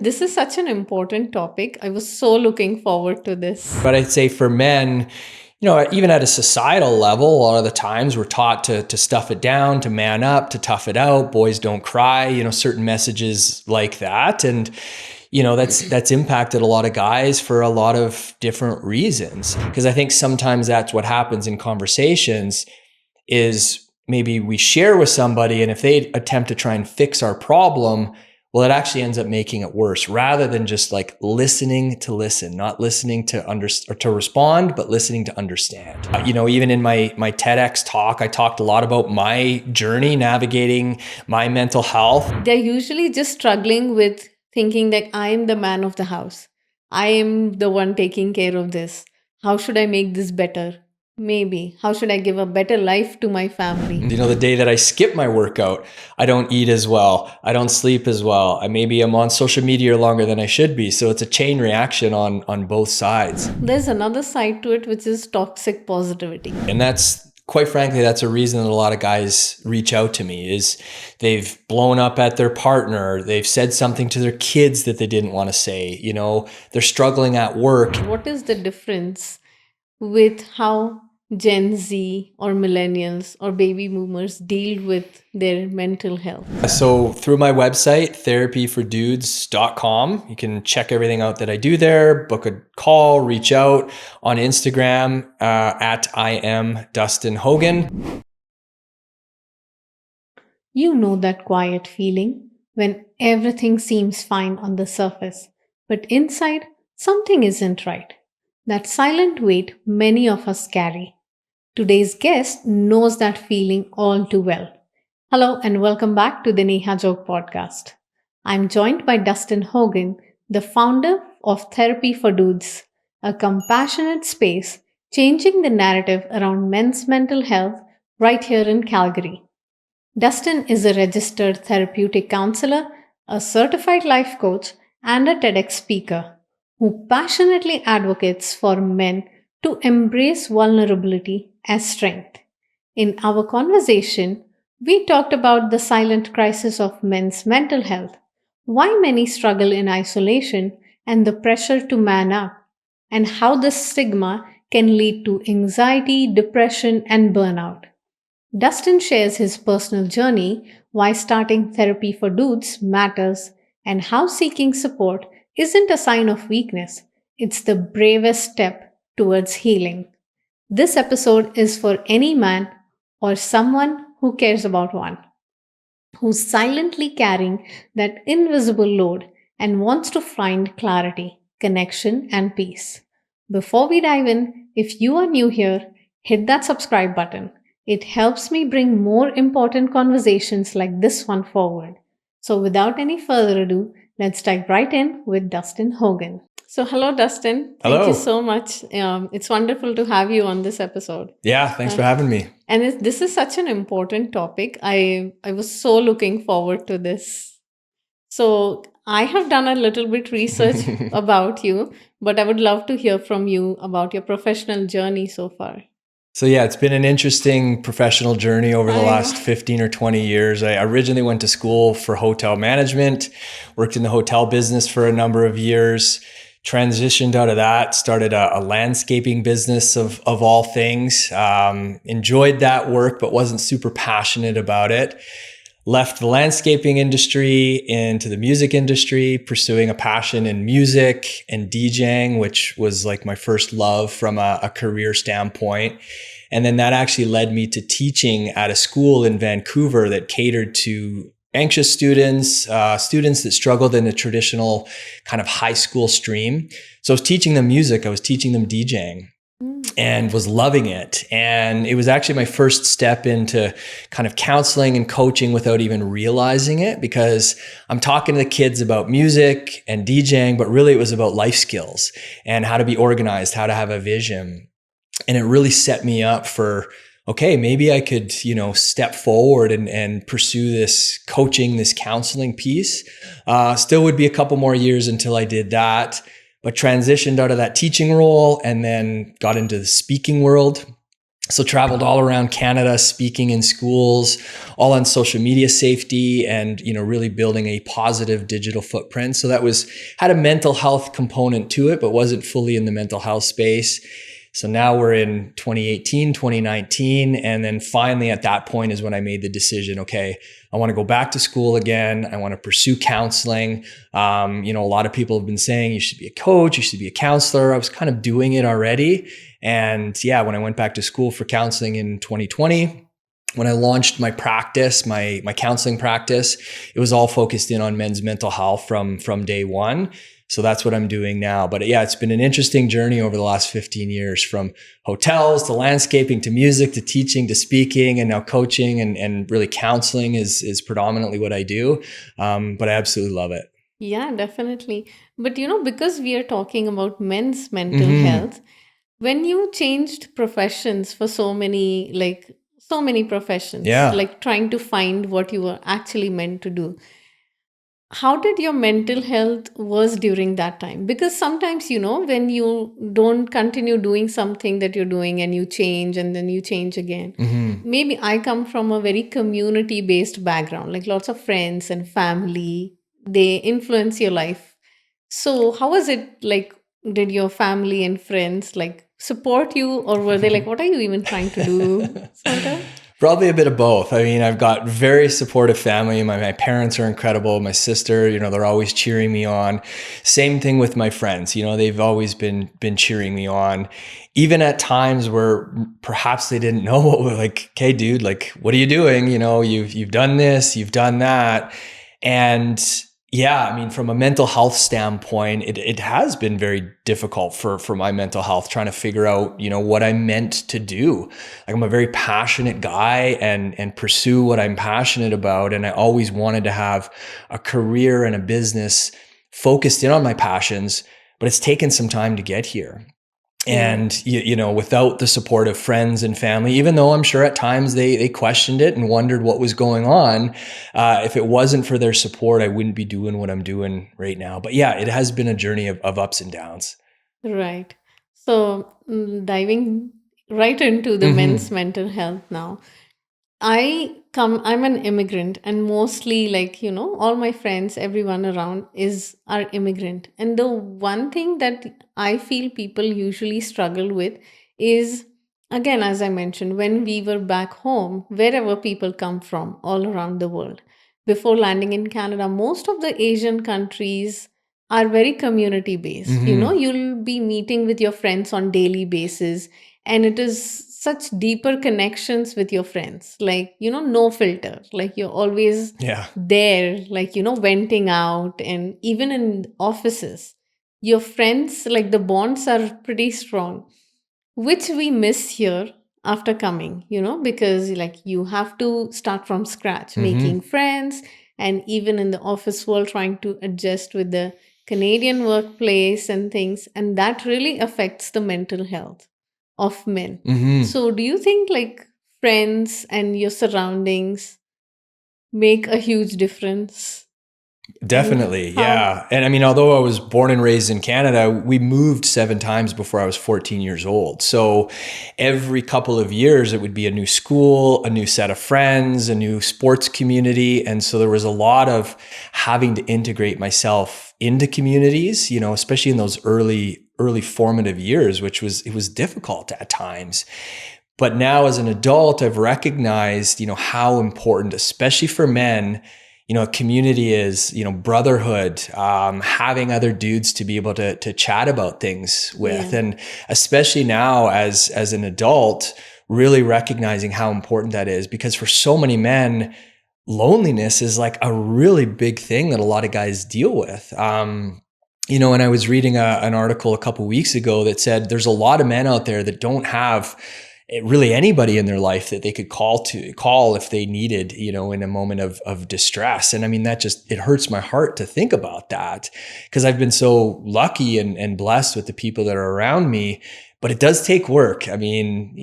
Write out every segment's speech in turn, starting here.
this is such an important topic. I was so looking forward to this. But I'd say for men, even at a societal level, a lot of the times we're taught to stuff it down, to man up, to tough it out. Boys don't cry, certain messages like that. And, that's impacted a lot of guys for a lot of different reasons. Because I think sometimes that's what happens in conversations is maybe we share with somebody, and if they attempt to try and fix our problem, well, it actually ends up making it worse rather than just like listening to listen, not listening to or to respond, but listening to understand. Even in my TEDx talk, I talked a lot about my journey navigating my mental health. They're usually just struggling with thinking that I am the man of the house. I am the one taking care of this. How should I make this better? Maybe. How should I give a better life to my family? The day that I skip my workout, I don't eat as well. I don't sleep as well. Maybe I'm on social media longer than I should be. So it's a chain reaction on both sides. There's another side to it, which is toxic positivity. And quite frankly, that's a reason that a lot of guys reach out to me is they've blown up at their partner. They've said something to their kids that they didn't want to say. They're struggling at work. What is the difference with how Gen Z or millennials or baby boomers deal with their mental health? So through my website, therapyfordudes.com, you can check everything out that I do there, book a call, reach out on Instagram at I am Dustin Hogan. You know that quiet feeling when everything seems fine on the surface, but inside something isn't right. That silent weight many of us carry. Today's guest knows that feeling all too well. Hello and welcome back to the Neha Jog podcast. I'm joined by Dustin Hogan, the founder of Therapy for Dudes, a compassionate space changing the narrative around men's mental health right here in Calgary. Dustin is a registered therapeutic counselor, a certified life coach, and a TEDx speaker who passionately advocates for men to embrace vulnerability as strength. In our conversation, we talked about the silent crisis of men's mental health, why many struggle in isolation and the pressure to man up, and how this stigma can lead to anxiety, depression, and burnout. Dustin shares his personal journey, why starting Therapy for Dudes matters, and how seeking support isn't a sign of weakness, it's the bravest step towards healing. This episode is for any man or someone who cares about one, who's silently carrying that invisible load and wants to find clarity, connection, and peace. Before we dive in, if you are new here, hit that subscribe button. It helps me bring more important conversations like this one forward. So without any further ado, let's dive right in with Dustin Hogan. So hello, Dustin. Hello. Thank you so much. It's wonderful to have you on this episode. Yeah, thanks for having me. And this is such an important topic. I was so looking forward to this. So I have done a little bit research about you, but I would love to hear from you about your professional journey so far. So yeah, it's been an interesting professional journey over the last 15 or 20 years. I originally went to school for hotel management, worked in the hotel business for a number of years, transitioned out of that, started a landscaping business of all things, enjoyed that work, but wasn't super passionate about it. Left the landscaping industry into the music industry, pursuing a passion in music and DJing, which was like my first love from a career standpoint. And then that actually led me to teaching at a school in Vancouver that catered to anxious students, students that struggled in the traditional kind of high school stream. So I was teaching them music, I was teaching them DJing. And was loving it. And it was actually my first step into kind of counseling and coaching without even realizing it, because I'm talking to the kids about music and DJing, but really it was about life skills and how to be organized, how to have a vision. And it really set me up for, okay, maybe I could, step forward and pursue this coaching, this counseling piece. Still would be a couple more years until I did that. But transitioned out of that teaching role and then got into the speaking world. So traveled all around Canada, speaking in schools, all on social media safety and, really building a positive digital footprint. So that had a mental health component to it, but wasn't fully in the mental health space. So now we're in 2018, 2019. And then finally at that point is when I made the decision, okay, I want to go back to school again. I want to pursue counseling. A lot of people have been saying you should be a coach, you should be a counselor. I was kind of doing it already. And yeah, when I went back to school for counseling in 2020, when I launched my practice, my counseling practice, it was all focused in on men's mental health from day one. So that's what I'm doing now. But yeah, it's been an interesting journey over the last 15 years, from hotels to landscaping to music to teaching to speaking, and now coaching and really counseling is predominantly what I do. But I absolutely love it. Yeah, definitely. But because we are talking about men's mental health, when you changed professions for so many professions, Yeah. like trying to find what you were actually meant to do, how did your mental health was during that time? Because sometimes, when you don't continue doing something that you're doing and you change and then you change again. Maybe I come from a very community based background, like lots of friends and family, they influence your life. So how was it like? Did your family and friends like support you, or were they like, what are you even trying to do? Sort of. Probably a bit of both. I mean, I've got very supportive family. My parents are incredible. My sister, they're always cheering me on. Same thing with my friends. They've always been cheering me on, even at times where perhaps they didn't know what we're like. Okay, dude, like, what are you doing? You've done this, you've done that, and yeah, I mean, from a mental health standpoint, it has been very difficult for my mental health, trying to figure out, what I'm meant to do. Like, I'm a very passionate guy and pursue what I'm passionate about. And I always wanted to have a career and a business focused in on my passions, but it's taken some time to get here. And, without the support of friends and family, even though I'm sure at times they questioned it and wondered what was going on, if it wasn't for their support, I wouldn't be doing what I'm doing right now. But yeah, it has been a journey of ups and downs. Right. So, diving right into the men's mental health now. I'm an immigrant, and mostly, like, all my friends, everyone around are immigrant. And the one thing that I feel people usually struggle with is, again, as I mentioned, when we were back home, wherever people come from all around the world, before landing in Canada, most of the Asian countries are very community based. You'll be meeting with your friends on daily basis, and it is such deeper connections with your friends, like, no filter, like you're always Yeah. there, like, venting out. And even in offices, your friends, like, the bonds are pretty strong, which we miss here after coming, because, like, you have to start from scratch making friends, and even in the office world trying to adjust with the Canadian workplace and things, and that really affects the mental health of men. So do you think, like, friends and your surroundings make a huge difference? And Definitely. how? Yeah. And I mean, although I was born and raised in Canada, we moved 7 times before I was 14 years old. So every couple of years, it would be a new school, a new set of friends, a new sports community. And so there was a lot of having to integrate myself into communities, especially in those early formative years, it was difficult at times. But now as an adult, I've recognized, how important, especially for men, a community is, brotherhood, having other dudes to be able to chat about things with. Yeah. And especially now as an adult, really recognizing how important that is, because for so many men, loneliness is like a really big thing that a lot of guys deal with. And I was reading an article a couple weeks ago that said there's a lot of men out there that don't have really anybody in their life that they could call if they needed, in a moment of distress. And I mean, it hurts my heart to think about that, because I've been so lucky and blessed with the people that are around me. But it does take work. I mean,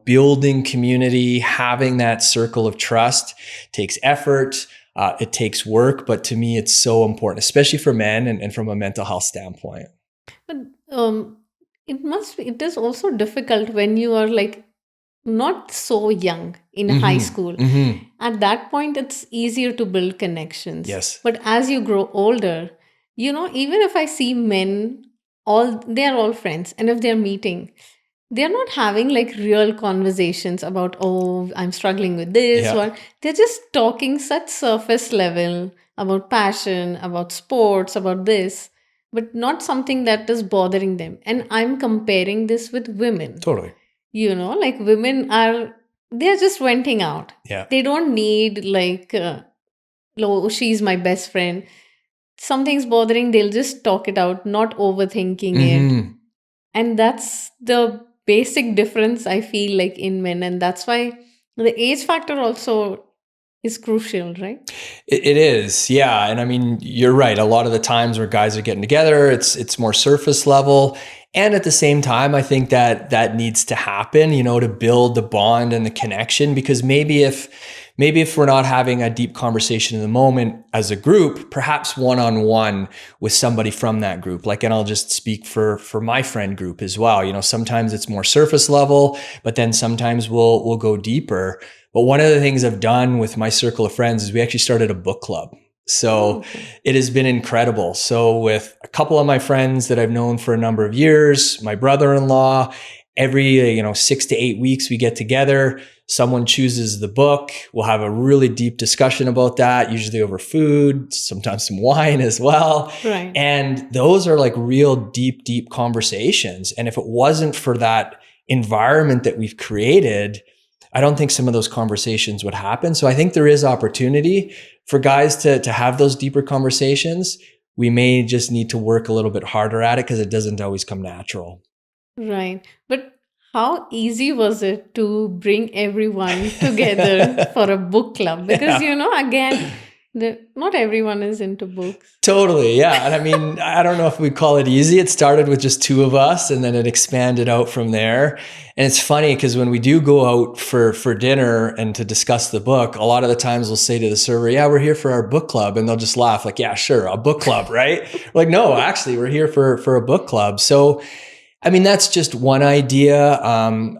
building community, having that circle of trust takes effort. It takes work, but to me, it's so important, especially for men and from a mental health standpoint. But it is also difficult when you are, like, not so young in high school. At that point, it's easier to build connections. Yes. But as you grow older, even if I see men, they're all friends. And if they're meeting, they're not having like real conversations about, oh, I'm struggling with this, Yeah. or they're just talking such surface level about passion, about sports, about this, but not something that is bothering them. And I'm comparing this with women. Totally. Like women they're just venting out. Yeah. They don't need like, oh, she's my best friend. Something's bothering, they'll just talk it out, not overthinking it. And that's the basic difference I feel like in men. And that's why the age factor also is crucial, right? It is, yeah. And I mean, you're right. A lot of the times where guys are getting together, it's more surface level. And at the same time, I think that needs to happen, to build the bond and the connection. Because maybe if we're not having a deep conversation in the moment as a group, perhaps one-on-one with somebody from that group. Like, and I'll just speak for my friend group as well. Sometimes it's more surface level, but then sometimes we'll go deeper. But one of the things I've done with my circle of friends is we actually started a book club. So it has been incredible. So with a couple of my friends that I've known for a number of years, my brother-in-law, every 6 to 8 weeks we get together. Someone chooses the book. We'll have a really deep discussion about that, usually over food, sometimes some wine as well. Right. And those are like real deep conversations. And if it wasn't for that environment that we've created, I don't think some of those conversations would happen. So I think there is opportunity for guys to have those deeper conversations. We may just need to work a little bit harder at it because it doesn't always come natural. Right. But how easy was it to bring everyone together for a book club? Because, again, not everyone is into books. Totally. Yeah. And I mean, I don't know if we'd call it easy. It started with just two of us and then it expanded out from there. And it's funny because when we do go out for dinner and to discuss the book, a lot of the times we'll say to the server, yeah, we're here for our book club. And they'll just laugh like, yeah, sure, a book club, right? We're like, no, actually, we're here for a book club. So I mean, that's just one idea.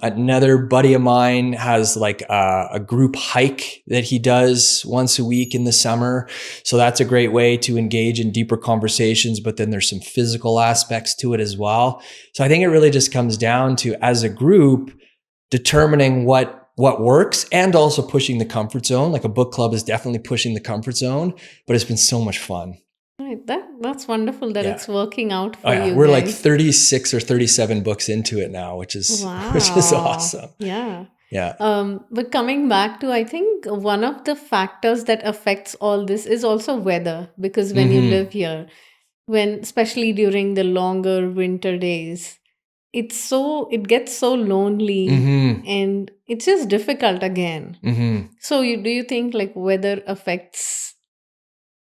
Another buddy of mine has like a group hike that he does once a week in the summer. So that's a great way to engage in deeper conversations, but then there's some physical aspects to it as well. So I think it really just comes down to, as a group, determining what works and also pushing the comfort zone. Like a book club is definitely pushing the comfort zone, but it's been so much fun. Right. That's wonderful that it's working out for you. We're guys. like 36 or 37 books into it now, which is awesome. Yeah. Yeah. But coming back to, I think one of the factors that affects all this is also weather, because when you live here, especially during the longer winter days, it gets so lonely and it's just difficult again. So do you think like weather affects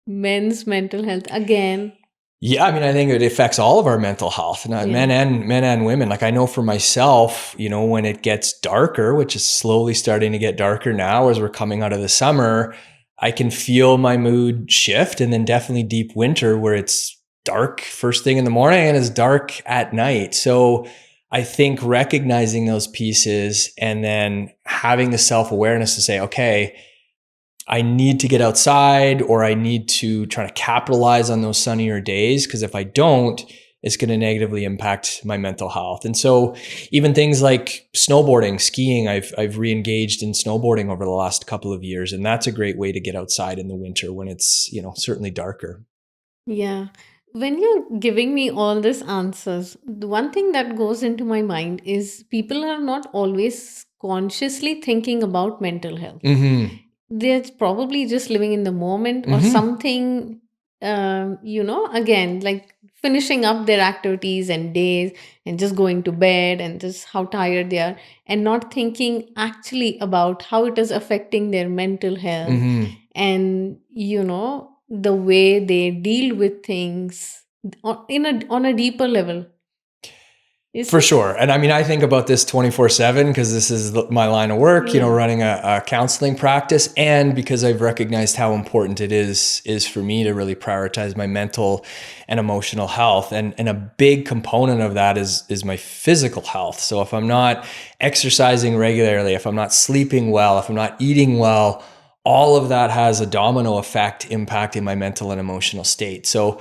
men's mental health again? Yeah, I mean, I think it affects all of our mental health, not men and women. Like I know for myself, when it gets darker, which is slowly starting to get darker now as we're coming out of the summer, I can feel my mood shift. And then definitely deep winter where it's dark first thing in the morning and it's dark at night. So I think recognizing those pieces and then having the self-awareness to say, okay, I need to get outside or I need to try to capitalize on those sunnier days. Because if I don't, it's going to negatively impact my mental health. And so even things like snowboarding, skiing, I've re-engaged in snowboarding over the last couple of years. And that's a great way to get outside in the winter when it's, certainly darker. Yeah. When you're giving me all these answers, the one thing that goes into my mind is people are not always consciously thinking about mental health. They're probably just living in the moment or something, again, like finishing up their activities and days and just going to bed and just how tired they are and not thinking actually about how it is affecting their mental health and, the way they deal with things on a deeper level. For sure. And I mean, I think about this 24/7 because this is my line of work, running a counseling practice, and because I've recognized how important it is for me to really prioritize my mental and emotional health. And a big component of that is my physical health. So if I'm not exercising regularly, if I'm not sleeping well, if I'm not eating well, all of that has a domino effect impacting my mental and emotional state. So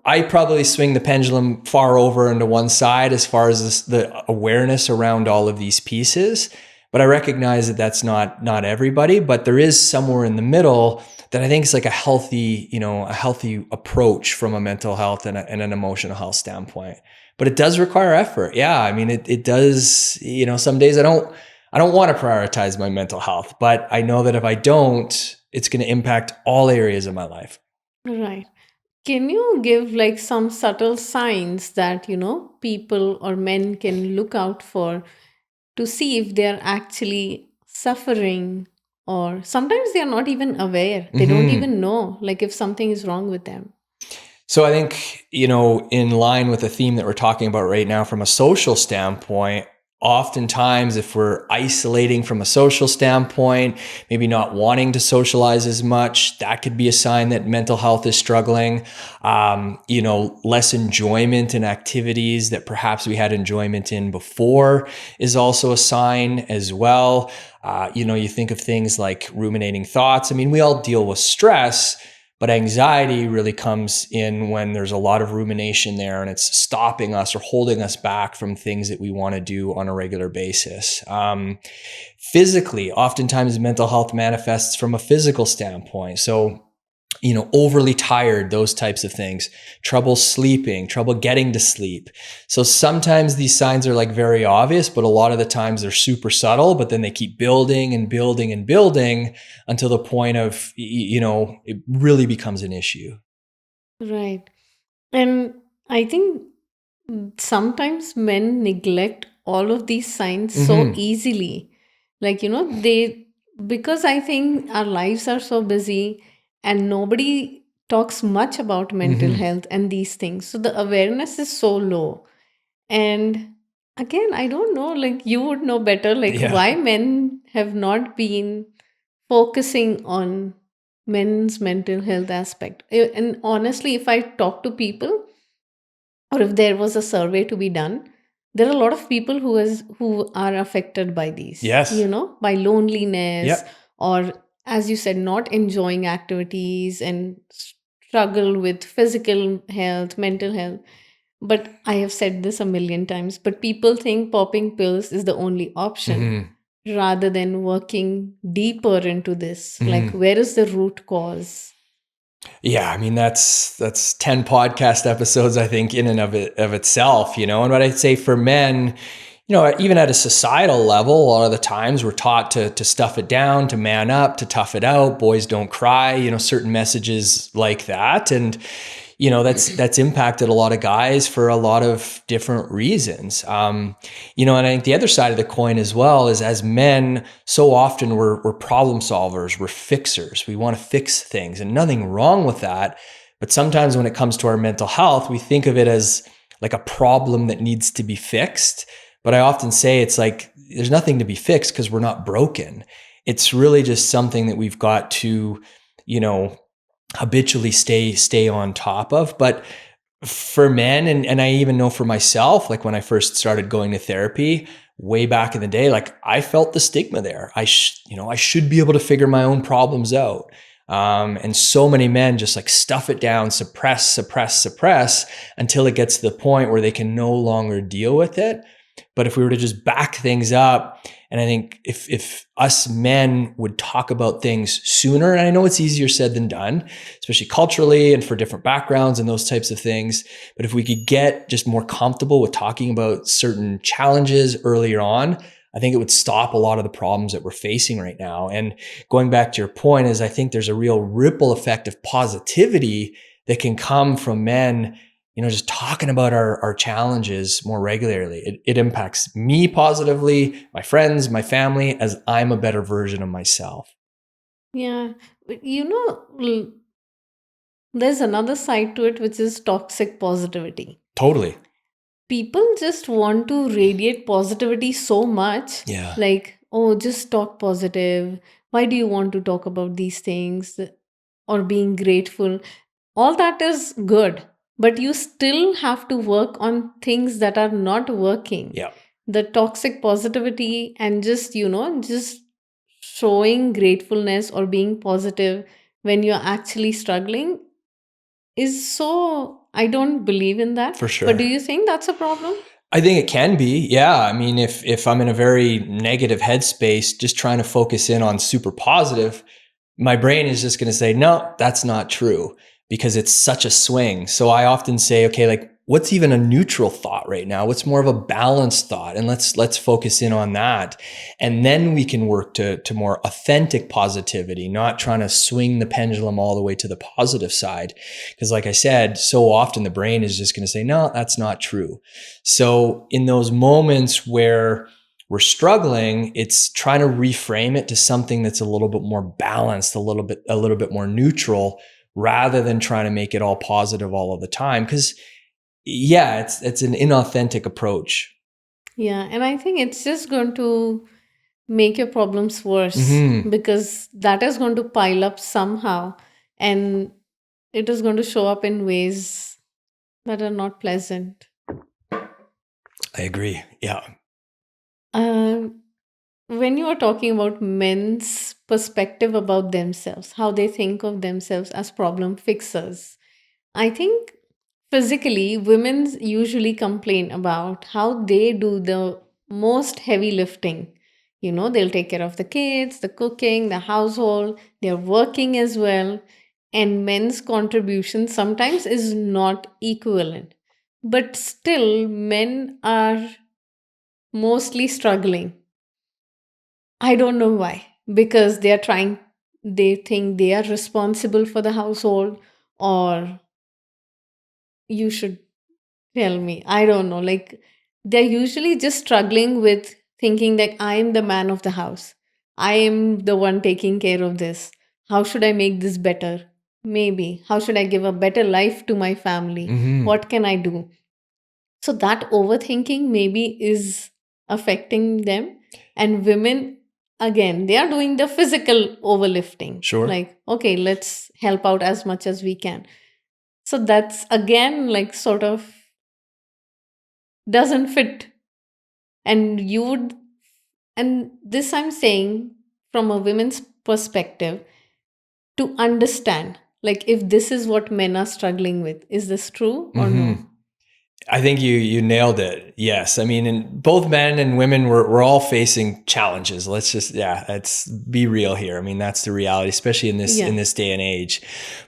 I probably swing the pendulum far over into one side as far as the awareness around all of these pieces. But I recognize that that's not everybody, but there is somewhere in the middle that I think is like a healthy approach from a mental health and an emotional health standpoint. But it does require effort. Yeah. I mean, it does, some days I don't want to prioritize my mental health, but I know that if I don't, it's going to impact all areas of my life. Right. Can you give like some subtle signs that, people or men can look out for to see if they're actually suffering, or sometimes they're not even aware. They don't even know like if something is wrong with them. So I think, in line with the theme that we're talking about right now from a social standpoint, oftentimes if we're isolating from a social standpoint, maybe not wanting to socialize as much, that could be a sign that mental health is struggling. Less enjoyment in activities that perhaps we had enjoyment in before is also a sign as well. You think of things like ruminating thoughts. I mean, we all deal with stress, but anxiety really comes in when there's a lot of rumination there and it's stopping us or holding us back from things that we want to do on a regular basis. Physically, oftentimes mental health manifests from a physical standpoint. So, overly tired, those types of things, trouble sleeping, trouble getting to sleep. So sometimes these signs are like very obvious, but a lot of the times they're super subtle, but then they keep building and building and building until the point of, it really becomes an issue. Right. And I think sometimes men neglect all of these signs so easily. Like, because I think our lives are so busy and nobody talks much about mental health and these things. So the awareness is so low. And again, I don't know, like, you would know better, like, Yeah. why men have not been focusing on men's mental health aspect. And honestly, if I talk to people, or if there was a survey to be done, there are a lot of people who are affected by these. Yes. By loneliness, Yep. or as you said, not enjoying activities and struggle with physical health, mental health. But I have said this a million times, but people think popping pills is the only option rather than working deeper into this. Like, where is the root cause? Yeah, I mean that's 10 podcast episodes, I think, in and of itself, And what I'd say for men, even at a societal level, a lot of the times we're taught to stuff it down, to man up, to tough it out. Boys don't cry, certain messages like that. And that's impacted a lot of guys for a lot of different reasons. And I think the other side of the coin as well is, as men, so often we're problem solvers, we're fixers. We want to fix things, and nothing wrong with that. But sometimes when it comes to our mental health, we think of it as like a problem that needs to be fixed. But I often say it's like, there's nothing to be fixed because we're not broken. It's really just something that we've got to, habitually stay on top of. But for men, and I even know for myself, like when I first started going to therapy way back in the day, like I felt the stigma there. I should be able to figure my own problems out. And so many men just like stuff it down, suppress until it gets to the point where they can no longer deal with it. But if we were to just back things up, and I think if us men would talk about things sooner, and I know it's easier said than done, especially culturally and for different backgrounds and those types of things. But if we could get just more comfortable with talking about certain challenges earlier on, I think it would stop a lot of the problems that we're facing right now. And going back to your point is, I think there's a real ripple effect of positivity that can come from men, just talking about our challenges more regularly. It impacts me positively, my friends, my family, as I'm a better version of myself. Yeah. But there's another side to it, which is toxic positivity. Totally. people just want to radiate positivity so much. Yeah, Like, oh, just talk positive. Why do you want to talk about these things? Or being grateful? All that is good, but you still have to work on things that are not working. yeah, The toxic positivity and just showing gratefulness or being positive when you're actually struggling is so, I don't believe in that. for But do sure. you think that's a problem? I think it can be. Yeah. I mean, if I'm in a very negative headspace, just trying to focus in on super positive, my brain is just going to say, no, that's not true because it's such a swing. So I often say, okay, like what's even a neutral thought right now? What's more of a balanced thought? And let's focus in on that. And then we can work to more authentic positivity, not trying to swing the pendulum all the way to the positive side. Because like I said, so often the brain is just going to say, no, that's not true. So in those moments where we're struggling, it's trying to reframe it to something that's a little bit more balanced, a little bit more neutral, rather than trying to make it all positive all of the time. Because yeah, it's an inauthentic approach. Yeah, and I think it's just going to make your problems worse Hmm. because that is going to pile up somehow, and it is going to show up in ways that are not pleasant. I agree. Yeah. Um, when you are talking about men's perspective about themselves, how they think of themselves as problem fixers, I think physically, women usually complain about how they do the most heavy lifting. They'll take care of the kids, the cooking, the household, they're working as well. And men's contribution sometimes is not equivalent. But still, men are mostly struggling. I don't know why. Because they think they are responsible for the household, or you should tell me. I don't know. Like, they're usually just struggling with thinking that I am the man of the house. I am the one taking care of this. How should I make this better? Maybe. How should I give a better life to my family? Hmm. What can I do? So, that overthinking maybe is affecting them. And women, again, they are doing the physical overlifting. Sure. Like, okay, let's help out as much as we can. So, that's again like sort of doesn't fit. And you would, and this I'm saying from a women's perspective, to understand like if this is what men are struggling with, is this true or Hmm. no? I think you nailed it. Yes. I mean, and both men and women, we're all facing challenges. Let's be real here. I mean, that's the reality, especially in Yeah. this day and age.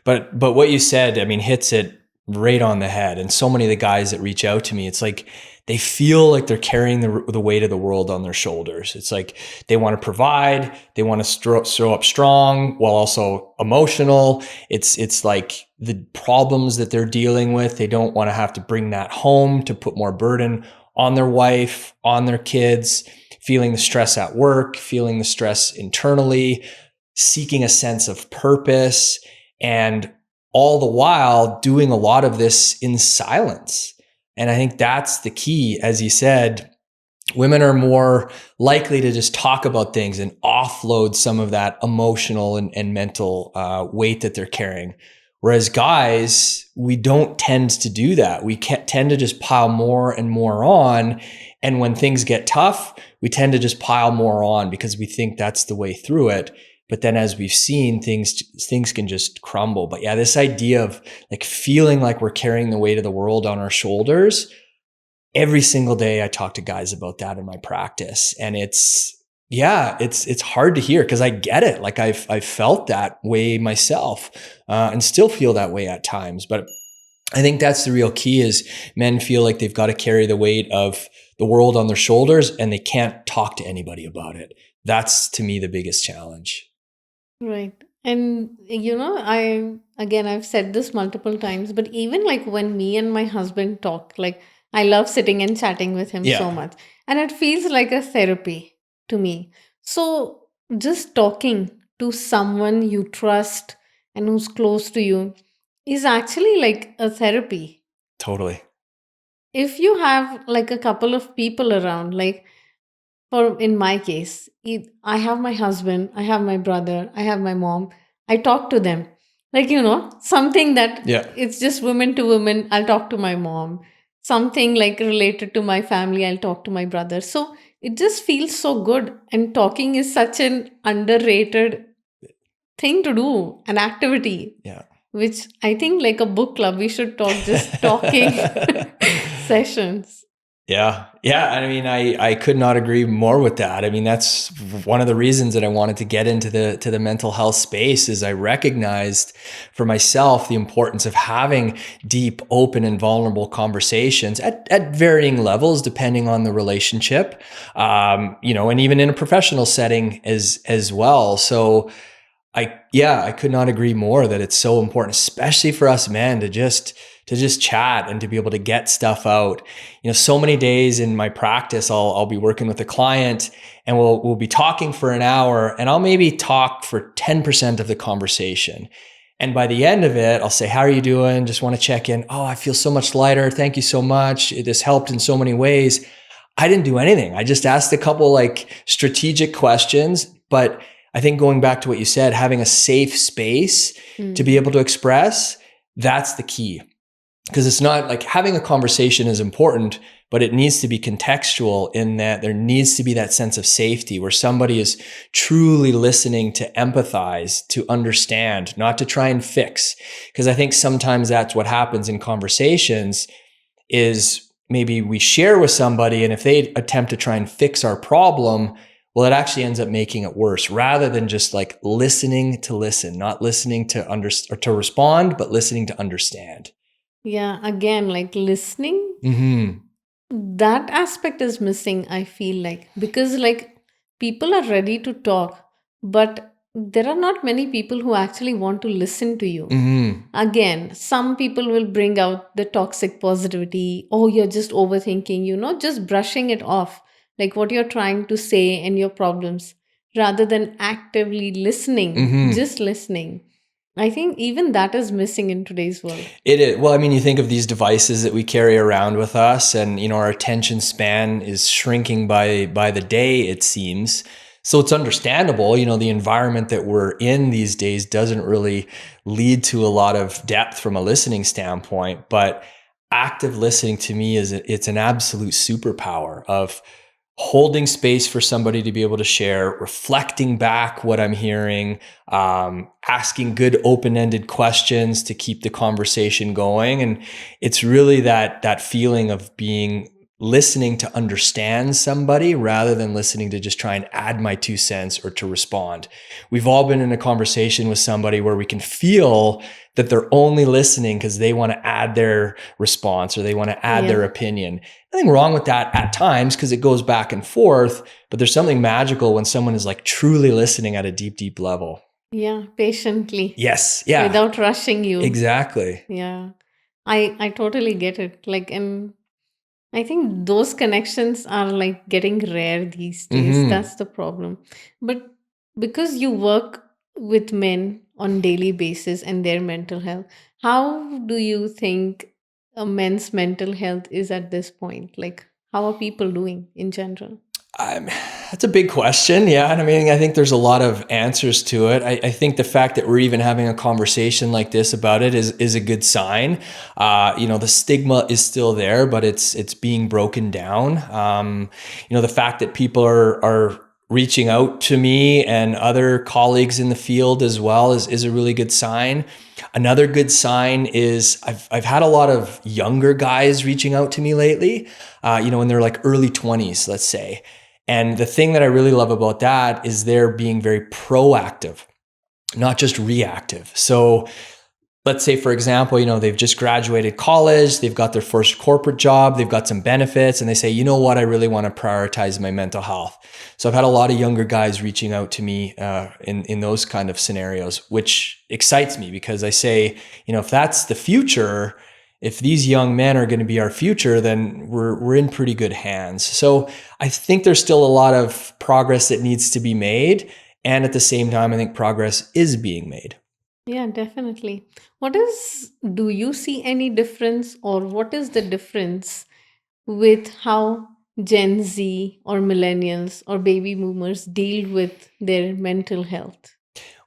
But what you said, I mean, hits it right on the head. And so many of the guys that reach out to me, it's like they feel like they're carrying the weight of the world on their shoulders. It's like they want to provide, they want to show up strong while also emotional. It's like the problems that they're dealing with, they don't want to have to bring that home to put more burden on their wife, on their kids, feeling the stress at work, feeling the stress internally, seeking a sense of purpose, and all the while doing a lot of this in silence. And I think that's the key. As you said, women are more likely to just talk about things and offload some of that emotional and mental weight that they're carrying. Whereas guys, we don't tend to do that. We tend to just pile more and more on. And when things get tough, we tend to just pile more on because we think that's the way through it. But then as we've seen, things can just crumble. But yeah, this idea of like feeling like we're carrying the weight of the world on our shoulders, every single day I talk to guys about that in my practice. And it's hard to hear because I get it. Like I've felt that way myself, and still feel that way at times. But I think that's the real key is men feel like they've got to carry the weight of the world on their shoulders and they can't talk to anybody about it. That's to me the biggest challenge. Right. And I've said this multiple times, but even like when me and my husband talk, like I love sitting and chatting with him so Yeah, much. And it feels like a therapy to me. So just talking to someone you trust and who's close to you is actually like a therapy. totally. if you have like a couple of people around, like for in my case, I have my husband, I have my brother, I have my mom. I talk to them. Like, something that Yeah. it's just women to women, I'll talk to my mom. Something like related to my family, I'll talk to my brother. So it just feels so good. And talking is such an underrated thing to do, an activity, Yeah. which I think like a book club, we should talk just talking sessions. Yeah. Yeah. I mean, I could not agree more with that. I mean, that's one of the reasons that I wanted to get into the mental health space is I recognized for myself the importance of having deep, open, and vulnerable conversations at varying levels, depending on the relationship, and even in a professional setting as well. So I could not agree more that it's so important, especially for us men to just chat and to be able to get stuff out. So many days in my practice, I'll be working with a client and we'll be talking for an hour and I'll maybe talk for 10% of the conversation. And by the end of it, I'll say, how are you doing? Just want to check in. Oh, I feel so much lighter. Thank you so much. This helped in so many ways. I didn't do anything. I just asked a couple like strategic questions, but I think going back to what you said, having a safe space to be able to express, that's the key. Because it's not like having a conversation is important, but it needs to be contextual in that there needs to be that sense of safety where somebody is truly listening to empathize, to understand, not to try and fix. Because I think sometimes that's what happens in conversations is maybe we share with somebody and if they attempt to try and fix our problem, well, it actually ends up making it worse rather than just like listening to listen, not listening to or to respond, but listening to understand. Yeah, again, like listening, Mm-hmm. that aspect is missing, I feel like, because like people are ready to talk, but there are not many people who actually want to listen to you. Mm-hmm. Again, some people will bring out the toxic positivity. Oh, you're just overthinking, just brushing it off, like what you're trying to say and your problems, rather than actively listening, Mm-hmm. just listening. I think even that is missing in today's world. It is. Well, I mean, you think of these devices that we carry around with us and, our attention span is shrinking by the day, it seems. So it's understandable, the environment that we're in these days doesn't really lead to a lot of depth from a listening standpoint, but active listening to me it's an absolute superpower of holding space for somebody to be able to share, reflecting back what I'm hearing, asking good open-ended questions to keep the conversation going. And it's really that feeling of being listening to understand somebody rather than listening to just try and add my 2 cents or to respond. We've all been in a conversation with somebody where we can feel that they're only listening because they want to add their response or they want to add their opinion. Nothing wrong with that at times because it goes back and forth, but there's something magical when someone is like truly listening at a deep, deep level. Yeah, patiently. Yes. Yeah. Without rushing you. Exactly. Yeah. I totally get it. Like, and I think those connections are like getting rare these days. Mm-hmm. That's the problem. But because you work with men on daily basis and their mental health, how do you think a men's mental health is at this point? Like, how are people doing in general? That's a big question. Yeah. And I mean, I think there's a lot of answers to it. I think the fact that we're even having a conversation like this about it is a good sign. The stigma is still there, but it's being broken down. The fact that people are reaching out to me and other colleagues in the field as well is a really good sign. Another good sign is I've had a lot of younger guys reaching out to me lately, in their like early 20s, let's say. And the thing that I really love about that is they're being very proactive, not just reactive. So let's say, for example, they've just graduated college, they've got their first corporate job, they've got some benefits, and they say, you know what, I really want to prioritize my mental health. So I've had a lot of younger guys reaching out to me in those kind of scenarios, which excites me because I say, if that's the future, if these young men are going to be our future, then we're in pretty good hands. So I think there's still a lot of progress that needs to be made. And at the same time, I think progress is being made. Yeah, definitely. Do you see any difference, or what is the difference with how Gen Z or millennials or baby boomers deal with their mental health?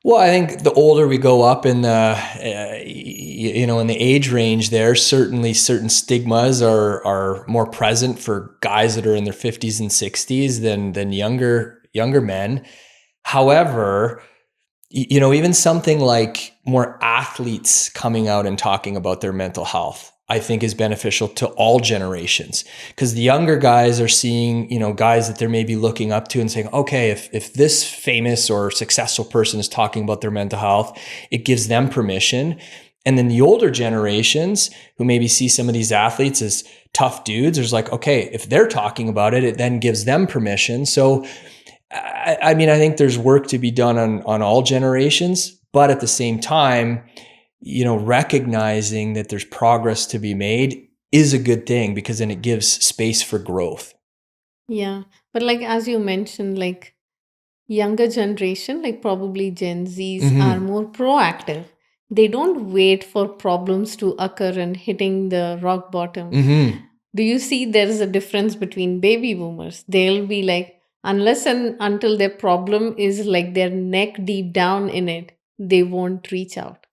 Well, I think the older we go up in the, in the age range there, certainly certain stigmas are more present for guys that are in their 50s and 60s than younger men. However, even something like more athletes coming out and talking about their mental health, I think is beneficial to all generations, because the younger guys are seeing, guys that they're maybe looking up to and saying, okay, if this famous or successful person is talking about their mental health, it gives them permission. And then the older generations who maybe see some of these athletes as tough dudes, there's like, okay, if they're talking about it, it then gives them permission. So I think there's work to be done on all generations, but at the same time, recognizing that there's progress to be made is a good thing, because then it gives space for growth. Yeah. But like as you mentioned, like younger generation, like probably Gen Zs, are more proactive. They don't wait for problems to occur and hitting the rock bottom. Do you see there is a difference between baby boomers? They'll be like, unless and until their problem is like their neck deep down in it, they won't reach out.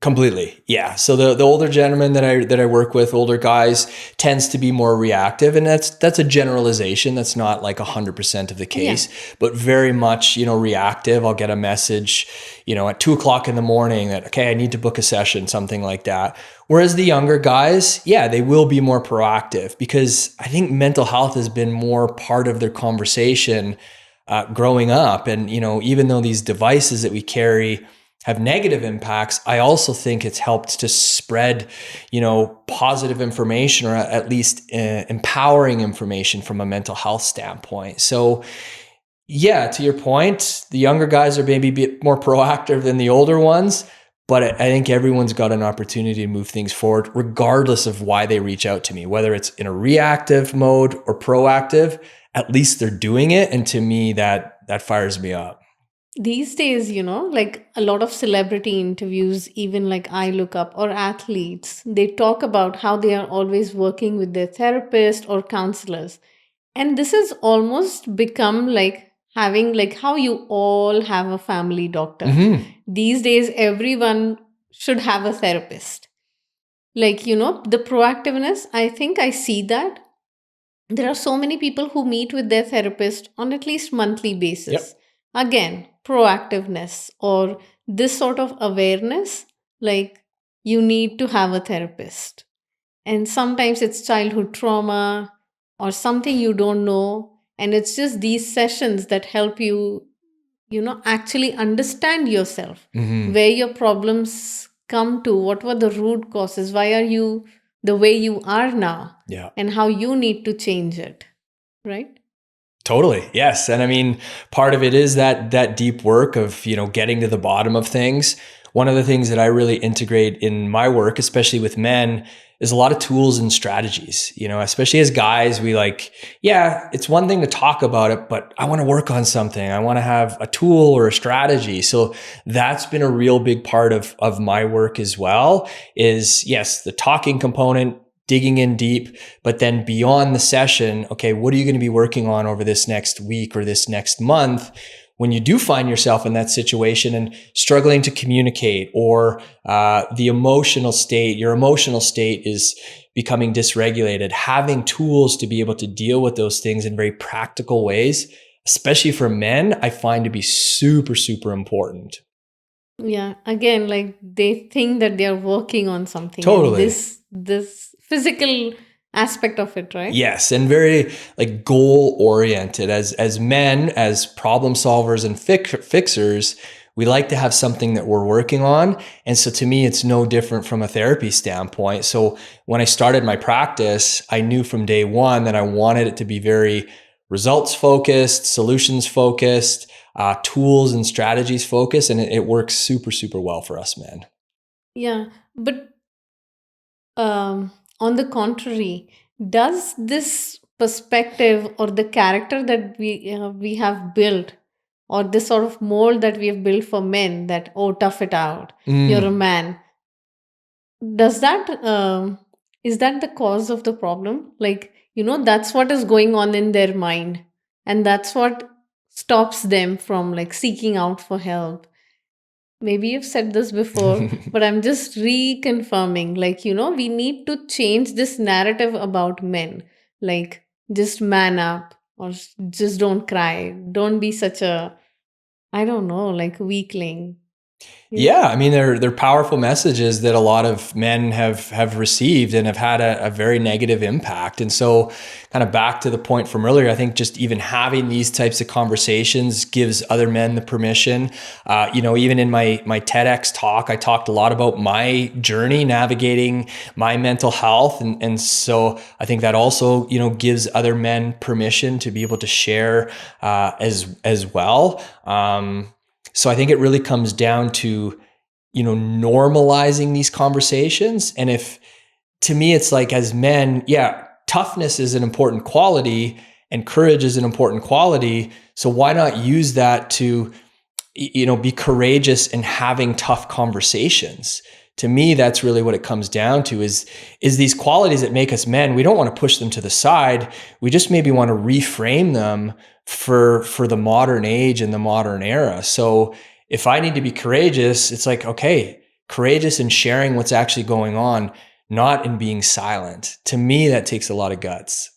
Completely. Yeah. So the older gentlemen that I work with, older guys, tends to be more reactive, and that's a generalization. That's not like 100% of the case, but very much, reactive. I'll get a message, at 2:00 in the morning that, okay, I need to book a session, something like that. Whereas the younger guys, yeah, they will be more proactive, because I think mental health has been more part of their conversation growing up. And, even though these devices that we carry have negative impacts, I also think it's helped to spread, positive information, or at least empowering information from a mental health standpoint. So yeah, to your point, the younger guys are maybe a bit more proactive than the older ones, but I think everyone's got an opportunity to move things forward, regardless of why they reach out to me, whether it's in a reactive mode or proactive. At least they're doing it. And to me, that fires me up. These days, like a lot of celebrity interviews, even like I look up, or athletes, they talk about how they are always working with their therapist or counselors. And this has almost become like having like how you all have a family doctor. These days, everyone should have a therapist. Like, the proactiveness, I think I see that. There are so many people who meet with their therapist on at least monthly basis. Again, proactiveness or this sort of awareness, like you need to have a therapist. And sometimes it's childhood trauma or something you don't know. And it's just these sessions that help you, actually understand yourself, where your problems come to, what were the root causes, why are you the way you are now, and how you need to change it, right? Totally. Yes. And part of it is that deep work of, getting to the bottom of things. One of the things that I really integrate in my work, especially with men, is a lot of tools and strategies. Especially as guys, we it's one thing to talk about it, but I want to work on something. I want to have a tool or a strategy. So that's been a real big part of my work as well, is yes, the talking component, digging in deep, but then beyond the session, okay, what are you going to be working on over this next week or this next month when you do find yourself in that situation and struggling to communicate, or your emotional state is becoming dysregulated? Having tools to be able to deal with those things in very practical ways, especially for men, I find to be super, super important. Yeah, again, like they think that they are working on something. Totally. And this physical aspect of it, right? Yes, and very like goal oriented. As men, as problem solvers and fixers, we like to have something that we're working on. And so to me, it's no different from a therapy standpoint. So when I started my practice, I knew from day one that I wanted it to be very results focused, solutions focused, tools and strategies focused, and it works super, super well for us men. Yeah, but on the contrary, does this perspective or the character that we have built, or this sort of mold that we have built for men, that, oh, tough it out, you're a man, does that is that the cause of the problem? Like, that's what is going on in their mind. And that's what stops them from like seeking out for help. Maybe you've said this before, but I'm just reconfirming. Like, we need to change this narrative about men. Like, just man up or just don't cry. Don't be such a, I don't know, like weakling. Yeah, I mean they're powerful messages that a lot of men have received and have had a very negative impact. And so, kind of back to the point from earlier, I think just even having these types of conversations gives other men the permission. Even in my TEDx talk, I talked a lot about my journey navigating my mental health, and so I think that also gives other men permission to be able to share as well. So I think it really comes down to, normalizing these conversations. And to me, it's like as men, yeah, toughness is an important quality and courage is an important quality. So why not use that to, be courageous in having tough conversations? To me, that's really what it comes down to is these qualities that make us men. We don't want to push them to the side. We just maybe want to reframe them for the modern age and the modern era. So if I need to be courageous, it's like, okay, courageous in sharing what's actually going on, not in being silent. To me, that takes a lot of guts.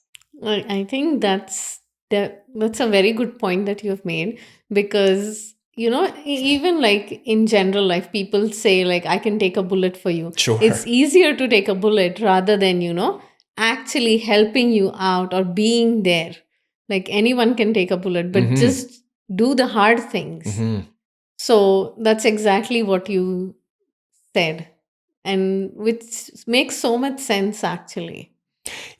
I think that's a very good point that you've made, because even like in general life, people say like, I can take a bullet for you. Sure. It's easier to take a bullet rather than actually helping you out or being there. Like anyone can take a bullet, but just do the hard things. So that's exactly what you said, and which makes so much sense actually.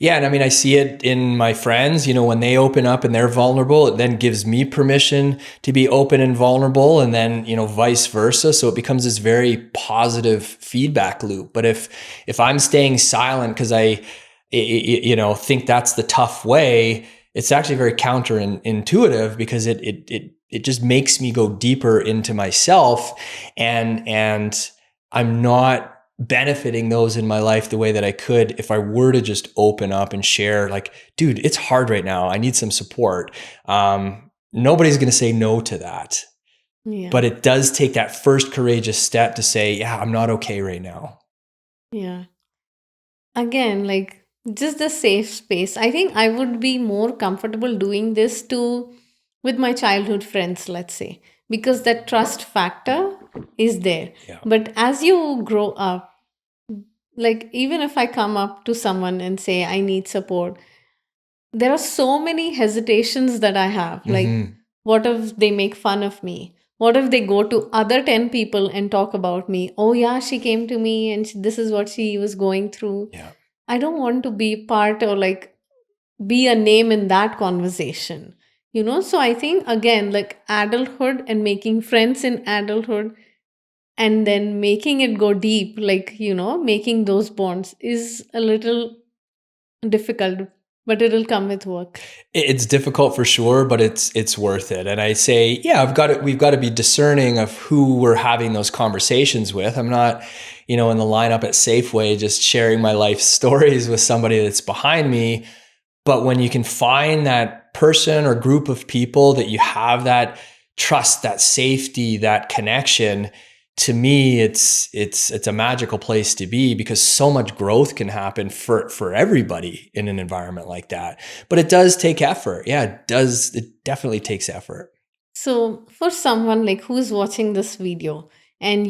Yeah. And I mean, I see it in my friends, when they open up and they're vulnerable, it then gives me permission to be open and vulnerable, and then, vice versa. So it becomes this very positive feedback loop. But if I'm staying silent because I think that's the tough way, it's actually very counterintuitive, because it just makes me go deeper into myself, and I'm not benefiting those in my life the way that I could if I were to just open up and share, like, dude, it's hard right now. I need some support. Nobody's going to say no to that. Yeah. But it does take that first courageous step to say, yeah, I'm not okay right now. Yeah. Again, like just the safe space. I think I would be more comfortable doing this with my childhood friends, let's say, because that trust factor is there. Yeah. But as you grow up, like even if I come up to someone and say I need support, there are so many hesitations that I have. Like, what if they make fun of me? What if they go to other 10 people and talk about me? Oh, yeah, she came to me and this is what she was going through. Yeah. I don't want to be part or like be a name in that conversation. So I think again, like adulthood and making friends in adulthood and then making it go deep, like, making those bonds is a little difficult, but it'll come with work. It's difficult for sure, but it's worth it. And I say, yeah, we've got to be discerning of who we're having those conversations with. I'm not, in the lineup at Safeway just sharing my life stories with somebody that's behind me. But when you can find that person or group of people that you have that trust, that safety, that connection, to me, it's a magical place to be, because so much growth can happen for everybody in an environment like that. But it does take effort. Yeah, it does. It definitely takes effort. So for someone like who's watching this video and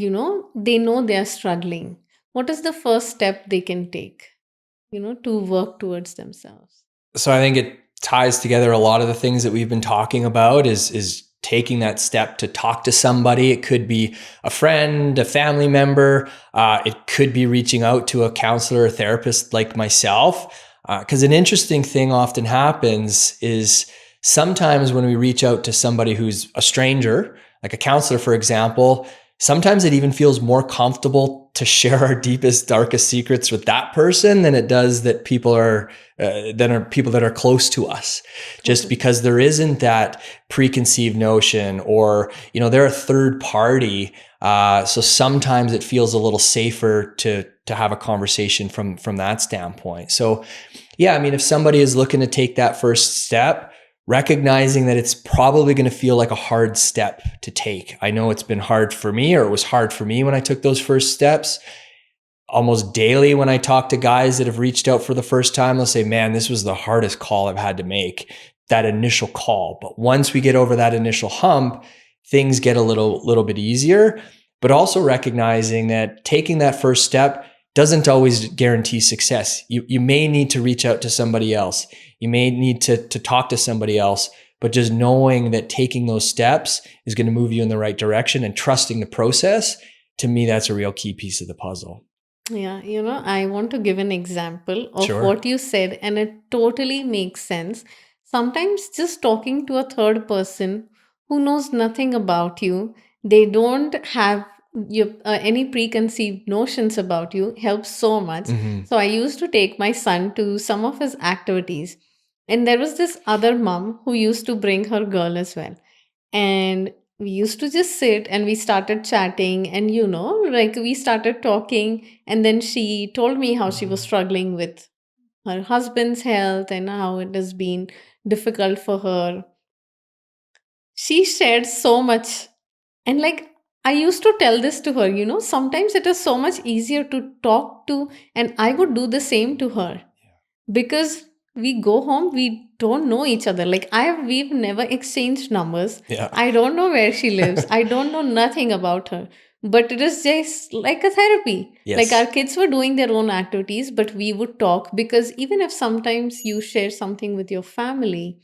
they know they're struggling, what is the first step they can take, to work towards themselves? So I think it ties together a lot of the things that we've been talking about is taking that step to talk to somebody. It could be a friend, a family member. It could be reaching out to a counselor or therapist like myself. Because an interesting thing often happens is sometimes when we reach out to somebody who's a stranger, like a counselor, for example, sometimes it even feels more comfortable to share our deepest, darkest secrets with that person than it does that people that are close to us, just because there isn't that preconceived notion, or they're a third party. So sometimes it feels a little safer to to have a conversation from that standpoint. So yeah, I mean, if somebody is looking to take that first step, recognizing that it's probably going to feel like a hard step to take. I know it's been hard for me, or it was hard for me when I took those first steps. Almost daily when I talk to guys that have reached out for the first time, they'll say, man, this was the hardest call I've had to make, that initial call. But once we get over that initial hump, things get a little bit easier. But also recognizing that taking that first step doesn't always guarantee success. You may need to reach out to somebody else. You may need to talk to somebody else, but just knowing that taking those steps is going to move you in the right direction and trusting the process, to me, that's a real key piece of the puzzle. Yeah, I want to give an example of Sure. what you said, and it totally makes sense. Sometimes just talking to a third person who knows nothing about you, they don't have any preconceived notions about you, helps so much. So I used to take my son to some of his activities, and there was this other mom who used to bring her girl as well. And we used to just sit and we started chatting, and like we started talking, and then she told me how she was struggling with her husband's health and how it has been difficult for her. She shared so much, and like I used to tell this to her, sometimes it is so much easier to talk to, and I would do the same to her, because we go home, we don't know each other. Like we've never exchanged numbers. Yeah. I don't know where she lives. I don't know nothing about her. But it is just like a therapy. Yes. Like our kids were doing their own activities, but we would talk, because even if sometimes you share something with your family,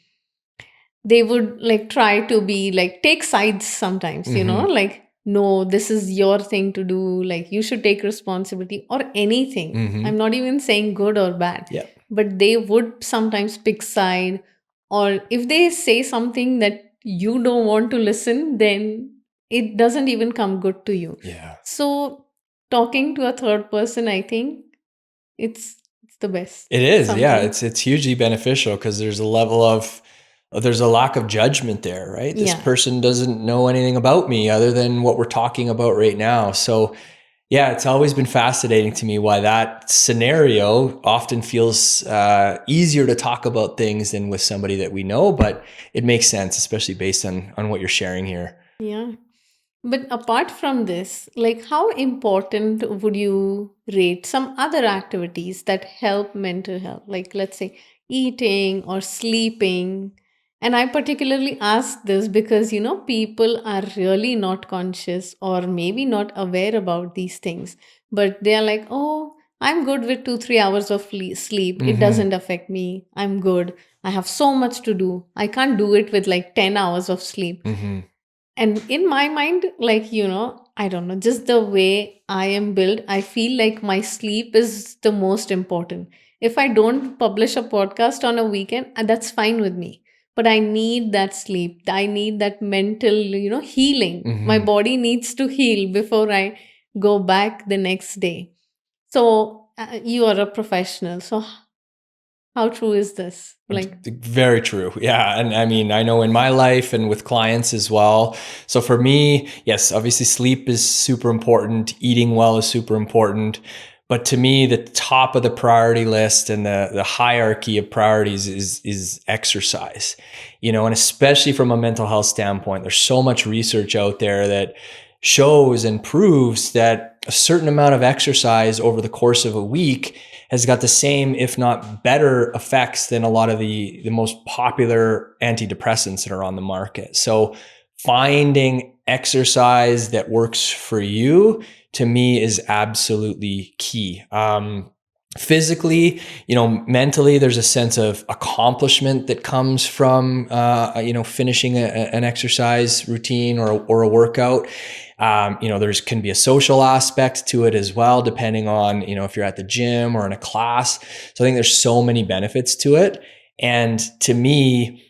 they would like try to be like take sides sometimes, like, no, this is your thing to do, like you should take responsibility or anything. I'm not even saying good or bad. Yeah. But they would sometimes pick side, or if they say something that you don't want to listen, then it doesn't even come good to you. Yeah. So talking to a third person, I think it's the best. It is. Yeah. sometimes. It's hugely beneficial because there's a lack of judgment there, right? This Yeah. person doesn't know anything about me other than what we're talking about right now. So yeah, it's always been fascinating to me why that scenario often feels easier to talk about things than with somebody that we know, but it makes sense, especially based on what you're sharing here. Yeah. But apart from this, like how important would you rate some other activities that help mental health? Like, let's say, eating or sleeping. And I particularly ask this because, people are really not conscious or maybe not aware about these things. But they are like, oh, I'm good with 2, 3 hours of sleep. It doesn't affect me. I'm good. I have so much to do. I can't do it with like 10 hours of sleep. And in my mind, like, I don't know, just the way I am built, I feel like my sleep is the most important. If I don't publish a podcast on a weekend, that's fine with me. But I need that sleep. I need that mental, healing. My body needs to heal before I go back the next day. So you are a professional. So how true is this? Like, Very true. Yeah. And I mean, I know in my life and with clients as well. So for me, yes, obviously sleep is super important. Eating well is super important. But to me, the top of the priority list and the hierarchy of priorities is exercise, and especially from a mental health standpoint, there's so much research out there that shows and proves that a certain amount of exercise over the course of a week has got the same, if not better, effects than a lot of the most popular antidepressants that are on the market. So finding exercise that works for you, to me, is absolutely key. Physically, mentally, there's a sense of accomplishment that comes from, finishing an exercise routine or a workout. There's can be a social aspect to it as well, depending on, if you're at the gym or in a class. So I think there's so many benefits to it. And to me,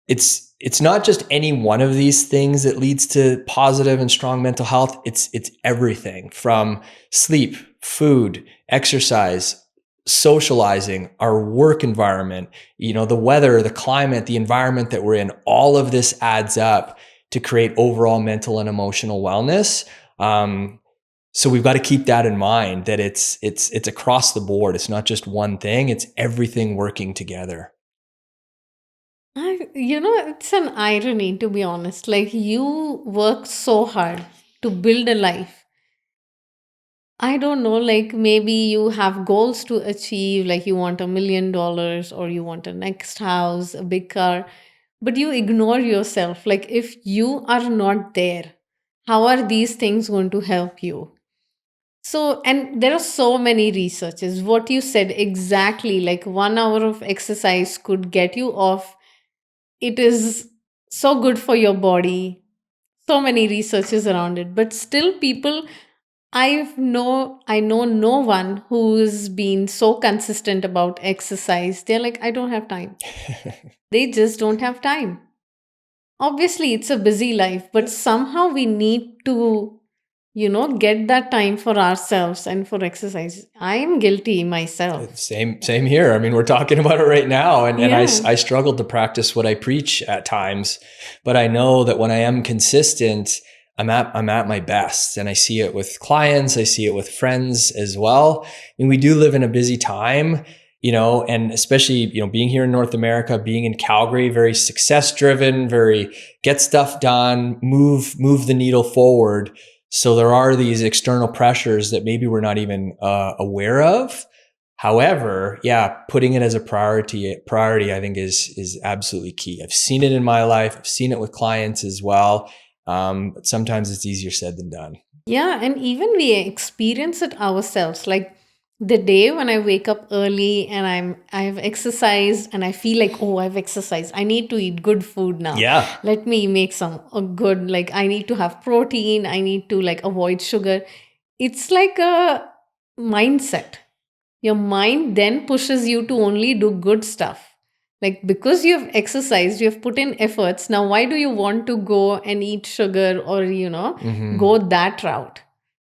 it's not just any one of these things that leads to positive and strong mental health. It's everything from sleep, food, exercise, socializing, our work environment, the weather, the climate, the environment that we're in. All of this adds up to create overall mental and emotional wellness. So we've got to keep that in mind, that it's across the board. It's not just one thing, it's everything working together. It's an irony, to be honest. Like, you work so hard to build a life. I don't know, like maybe you have goals to achieve, like you want $1 million or you want a next house, a big car, but you ignore yourself. Like, if you are not there, how are these things going to help you? So, and there are so many researches. What you said exactly, like 1 hour of exercise could get you off. It is so good for your body. So many researches around it, but still people, I know no one who's been so consistent about exercise. They're like, I don't have time. They just don't have time. Obviously, it's a busy life, but somehow we need to, get that time for ourselves and for exercise. I am guilty myself. Same here. I mean, we're talking about it right now, and Yeah. I struggled to practice what I preach at times, but I know that when I am consistent, I'm at my best, and I see it with clients, I see it with friends as well. I mean, we do live in a busy time, and especially, being here in North America, being in Calgary, very success driven, very get stuff done, move the needle forward. So there are these external pressures that maybe we're not even aware of. However, yeah, putting it as a priority, I think is absolutely key. I've seen it in my life. I've seen it with clients as well. But sometimes it's easier said than done. Yeah, and even we experience it ourselves. Like the day when I wake up early and I've exercised and I feel like, oh, I've exercised. I need to eat good food now. Yeah. Let me make some a good, like I need to have protein, I need to like avoid sugar. It's like a mindset. Your mind then pushes you to only do good stuff. Like, because you have exercised, you have put in efforts. Now, why do you want to go and eat sugar or, go that route?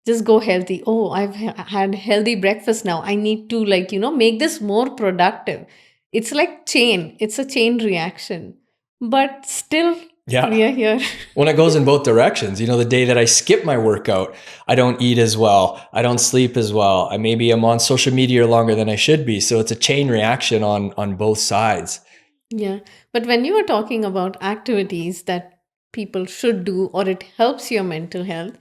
Just go healthy. Oh, I've had healthy breakfast now. I need to, like, make this more productive. It's like it's a chain reaction. But still, Yeah. we are here. When it goes in both directions, the day that I skip my workout, I don't eat as well. I don't sleep as well. Maybe I'm on social media longer than I should be. So it's a chain reaction on both sides. Yeah. But when you are talking about activities that people should do or it helps your mental health,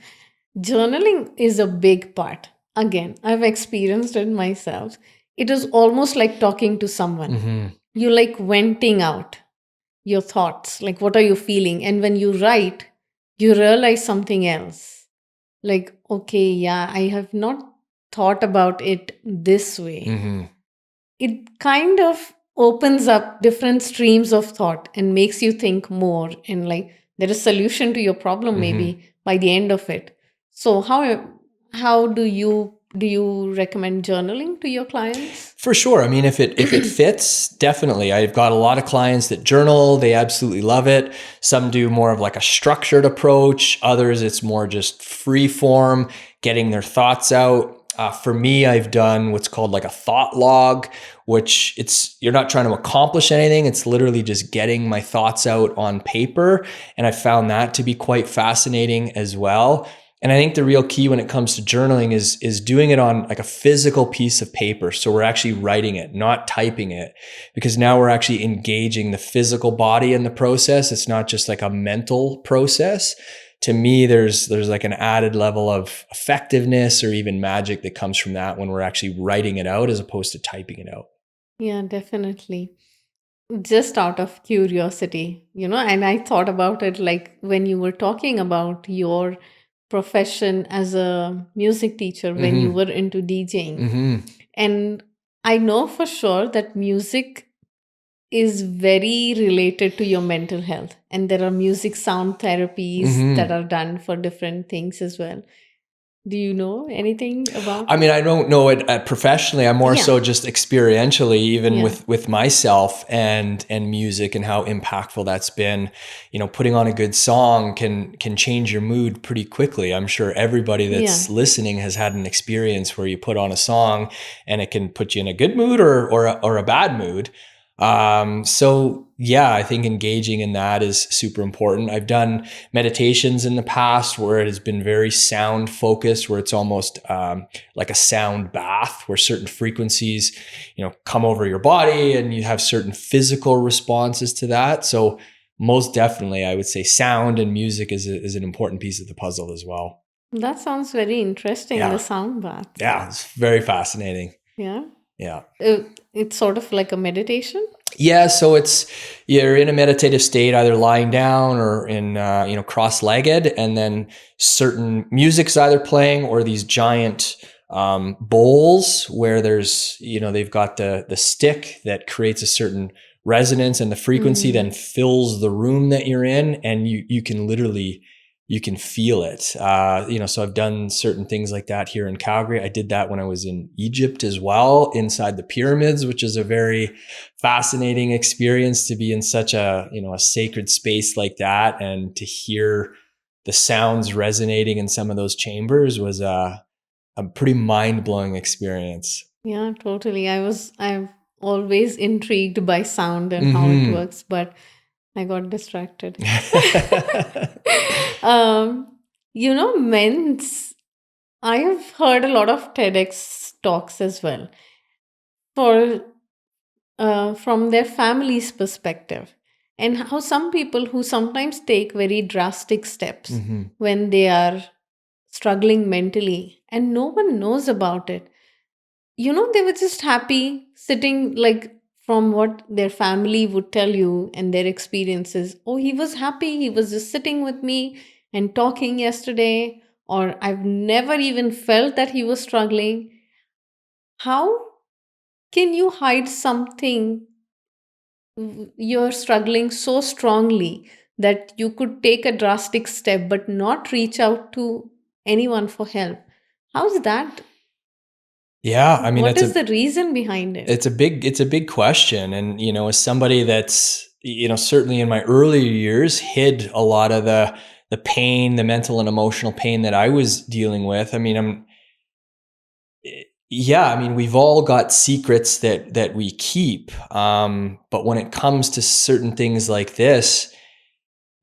journaling is a big part. Again, I've experienced it myself. It is almost like talking to someone. Mm-hmm. You like venting out your thoughts, like what are you feeling? And when you write, you realize something else. Like, okay, yeah, I have not thought about it this way. Mm-hmm. It kind of opens up different streams of thought and makes you think more, and like there is solution to your problem maybe by the end of it. So how do you recommend journaling to your clients? For sure. I mean, if it fits, definitely. I've got a lot of clients that journal. They absolutely love it. Some do more of like a structured approach. Others, it's more just free form, getting their thoughts out. For me, I've done what's called like a thought log, which you're not trying to accomplish anything. It's literally just getting my thoughts out on paper. And I found that to be quite fascinating as well. And I think the real key when it comes to journaling is doing it on like a physical piece of paper. So we're actually writing it, not typing it, because now we're actually engaging the physical body in the process. It's not just like a mental process. To me, there's like an added level of effectiveness or even magic that comes from that when we're actually writing it out as opposed to typing it out. Yeah, definitely. Just out of curiosity, and I thought about it like when you were talking about your profession as a music teacher when you were into DJing. Mm-hmm. And I know for sure that music is very related to your mental health. And there are music sound therapies that are done for different things as well. Do you know anything about I mean, I don't know it professionally. I'm more so just experientially, even with myself and music and how impactful that's been. Putting on a good song can change your mood pretty quickly. I'm sure everybody that's listening has had an experience where you put on a song and it can put you in a good mood or a bad mood. So yeah, I think engaging in that is super important. I've done meditations in the past where it has been very sound focused, where it's almost like a sound bath, where certain frequencies, come over your body and you have certain physical responses to that. So most definitely, I would say sound and music is an important piece of the puzzle as well. That sounds very interesting, the Yeah. sound bath. Yeah. It's very fascinating. Yeah. Yeah. It's sort of like a meditation. Yeah, so you're in a meditative state, either lying down or in cross-legged, and then certain music's either playing or these giant bowls where there's they've got the stick that creates a certain resonance, and the frequency then fills the room that you're in, and you can literally you can feel it. So I've done certain things like that here in Calgary. I did that when I was in Egypt as well, inside the pyramids, which is a very fascinating experience to be in such a sacred space like that, and to hear the sounds resonating in some of those chambers was a pretty mind-blowing experience. Yeah, totally. I'm always intrigued by sound and how it works, but I got distracted. Men's, I have heard a lot of TEDx talks as well for from their family's perspective, and how some people who sometimes take very drastic steps when they are struggling mentally and no one knows about it. They were just happy sitting, like, from what their family would tell you and their experiences. Oh, he was happy. He was just sitting with me and talking yesterday. Or I've never even felt that he was struggling. How can you hide something you're struggling so strongly that you could take a drastic step but not reach out to anyone for help? How's that? Yeah, I mean, What is the reason behind it? it's a big question. And, as somebody that's, certainly in my earlier years hid a lot of the pain, the mental and emotional pain that I was dealing with. I mean, we've all got secrets that we keep. But when it comes to certain things like this,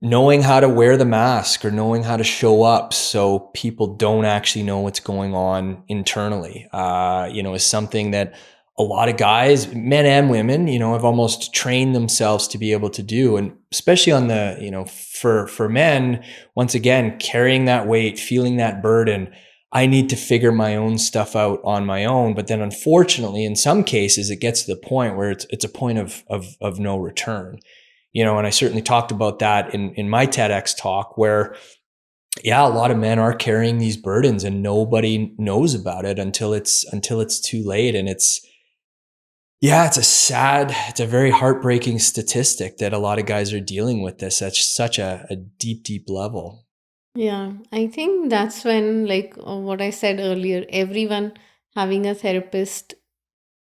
knowing how to wear the mask or knowing how to show up so people don't actually know what's going on internally, is something that a lot of guys, men and women, have almost trained themselves to be able to do. And especially on the, for men, once again, carrying that weight, feeling that burden, I need to figure my own stuff out on my own. But then unfortunately, in some cases, it gets to the point where it's a point of no return. And I certainly talked about that in my TEDx talk, where, a lot of men are carrying these burdens and nobody knows about it until it's too late. And it's a very heartbreaking statistic that a lot of guys are dealing with this at such a deep, deep level. Yeah, I think that's when, like what I said earlier, everyone having a therapist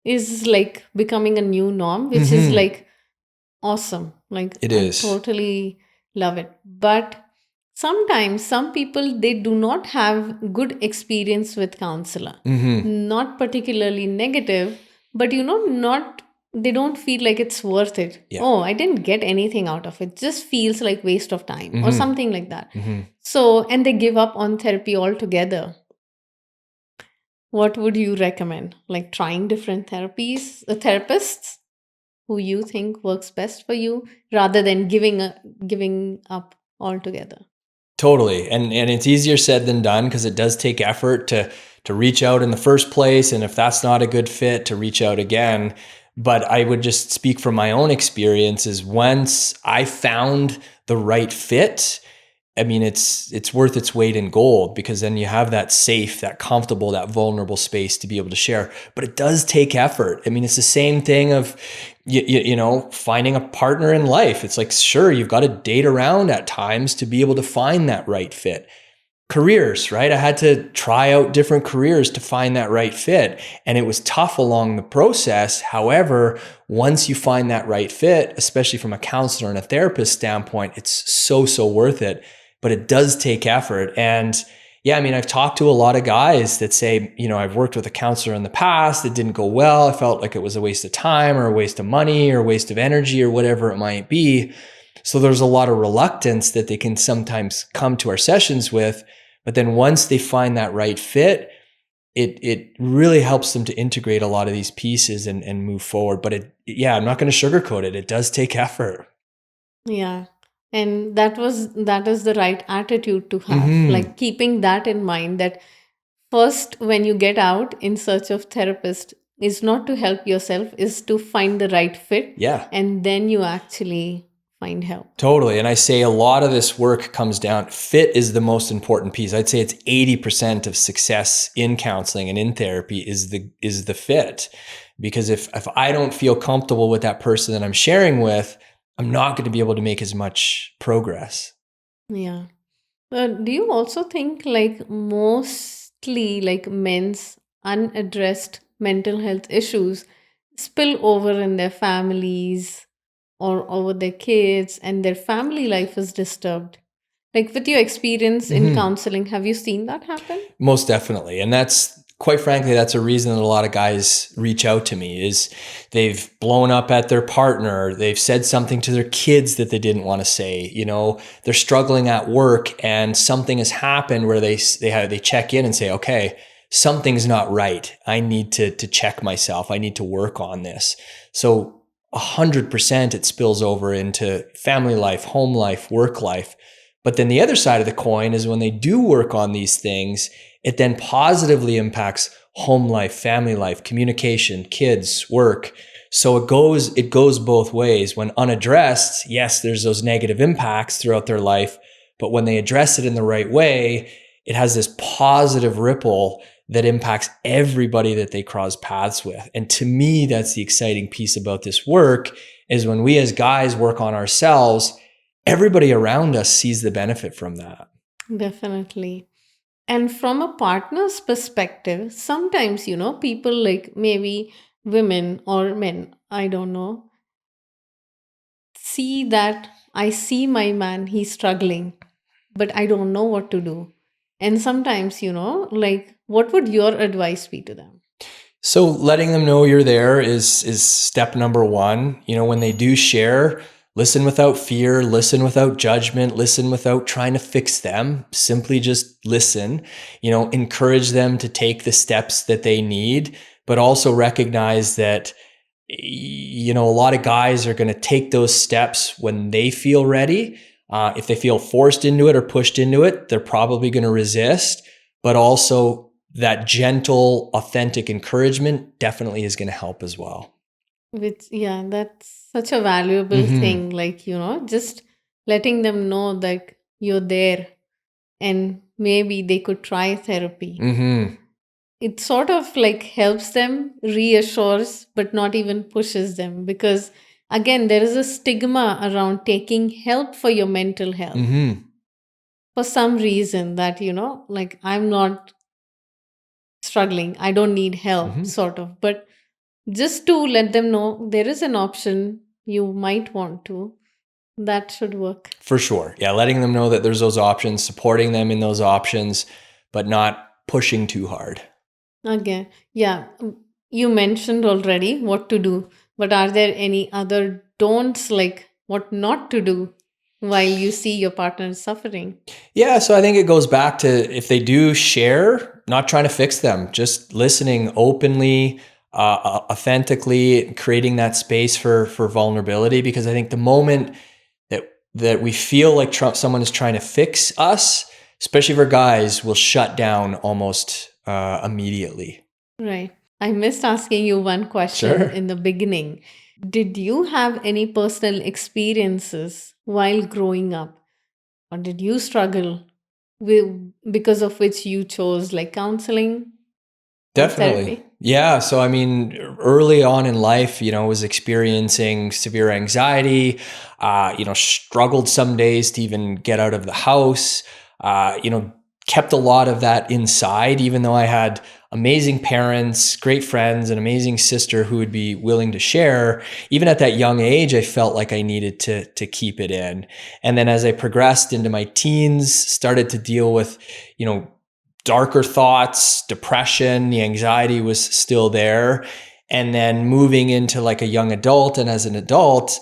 is like becoming a new norm, which is like awesome. Like, It I is. totally love it. But sometimes some people, they do not have good experience with counselor. Not particularly negative, but they don't feel like it's worth it. Yeah. Oh, I didn't get anything out of it. Just feels like waste of time or something like that. So, and they give up on therapy altogether. What would you recommend? Like trying different therapists who you think works best for you, rather than giving up altogether? Totally. And it's easier said than done, because it does take effort to reach out in the first place. And if that's not a good fit, to reach out again. But I would just speak from my own experiences. Once I found the right fit, I mean, it's worth its weight in gold, because then you have that safe, that comfortable, that vulnerable space to be able to share. But it does take effort. I mean, it's the same thing of, finding a partner in life. It's like, sure, you've got to date around at times to be able to find that right fit. Careers, right? I had to try out different careers to find that right fit. And it was tough along the process. However, once you find that right fit, especially from a counselor and a therapist standpoint, it's so, so worth it. But it does take effort. And yeah, I mean, I've talked to a lot of guys that say, I've worked with a counselor in the past. It didn't go well. I felt like it was a waste of time or a waste of money or a waste of energy or whatever it might be. So there's a lot of reluctance that they can sometimes come to our sessions with. But then once they find that right fit, it really helps them to integrate a lot of these pieces and move forward. But I'm not going to sugarcoat it. It does take effort. Yeah. And that is the right attitude to have. Like keeping that in mind, that first when you get out in search of therapist is not to help yourself, is to find the right fit. Yeah. And then you actually find help. Totally. And I say a lot of this work comes down, fit is the most important piece. I'd say it's 80% of success in counseling and in therapy is the fit. Because if I don't feel comfortable with that person that I'm sharing with, I'm not going to be able to make as much progress. Yeah. Do you also think like mostly like men's unaddressed mental health issues spill over in their families or over their kids and their family life is disturbed? Like with your experience in counseling, have you seen that happen? Most definitely. And that's, quite frankly, that's a reason that a lot of guys reach out to me is they've blown up at their partner. They've said something to their kids that they didn't want to say. They're struggling at work and something has happened where they check in and say, okay, something's not right. I need to check myself. I need to work on this. So 100% it spills over into family life, home life, work life. But then the other side of the coin is when they do work on these things, it then positively impacts home life, family life, communication, kids, work. So it goes both ways. When unaddressed, yes, there's those negative impacts throughout their life, but when they address it in the right way, it has this positive ripple that impacts everybody that they cross paths with. And to me, that's the exciting piece about this work is when we as guys work on ourselves, everybody around us sees the benefit from that. Definitely. And from a partner's perspective, sometimes, people like maybe women or men, I don't know, see that I see my man, he's struggling, but I don't know what to do. And sometimes, like, what would your advice be to them? So letting them know you're there is step number one. When they do share, listen without fear, listen without judgment, listen without trying to fix them. Simply just listen, encourage them to take the steps that they need, but also recognize that, a lot of guys are going to take those steps when they feel ready. If they feel forced into it or pushed into it, they're probably going to resist, but also that gentle, authentic encouragement definitely is going to help as well. Yeah, that's such a valuable thing. Like, just letting them know that you're there and maybe they could try therapy. It sort of like helps them, reassures, but not even pushes them because, again, there is a stigma around taking help for your mental health for some reason that, like I'm not struggling, I don't need help, sort of. But just to let them know there is an option you might want to, that should work. For sure. Yeah, letting them know that there's those options, supporting them in those options, but not pushing too hard. Okay. Yeah. You mentioned already what to do, but are there any other don'ts, like what not to do while you see your partner suffering? Yeah, so I think it goes back to if they do share, not trying to fix them, just listening openly, authentically, creating that space for vulnerability. Because I think the moment that we feel like someone is trying to fix us, especially for guys, will shut down almost immediately. Right. I missed asking you one question in the beginning. Did you have any personal experiences while growing up, or did you struggle with because of which you chose like counseling? Definitely. Therapy? Yeah. So, I mean, early on in life, was experiencing severe anxiety, struggled some days to even get out of the house, kept a lot of that inside, even though I had amazing parents, great friends, an amazing sister who would be willing to share. Even at that young age, I felt like I needed to keep it in. And then as I progressed into my teens, started to deal with, darker thoughts, depression, the anxiety was still there. And then moving into like a young adult, and as an adult,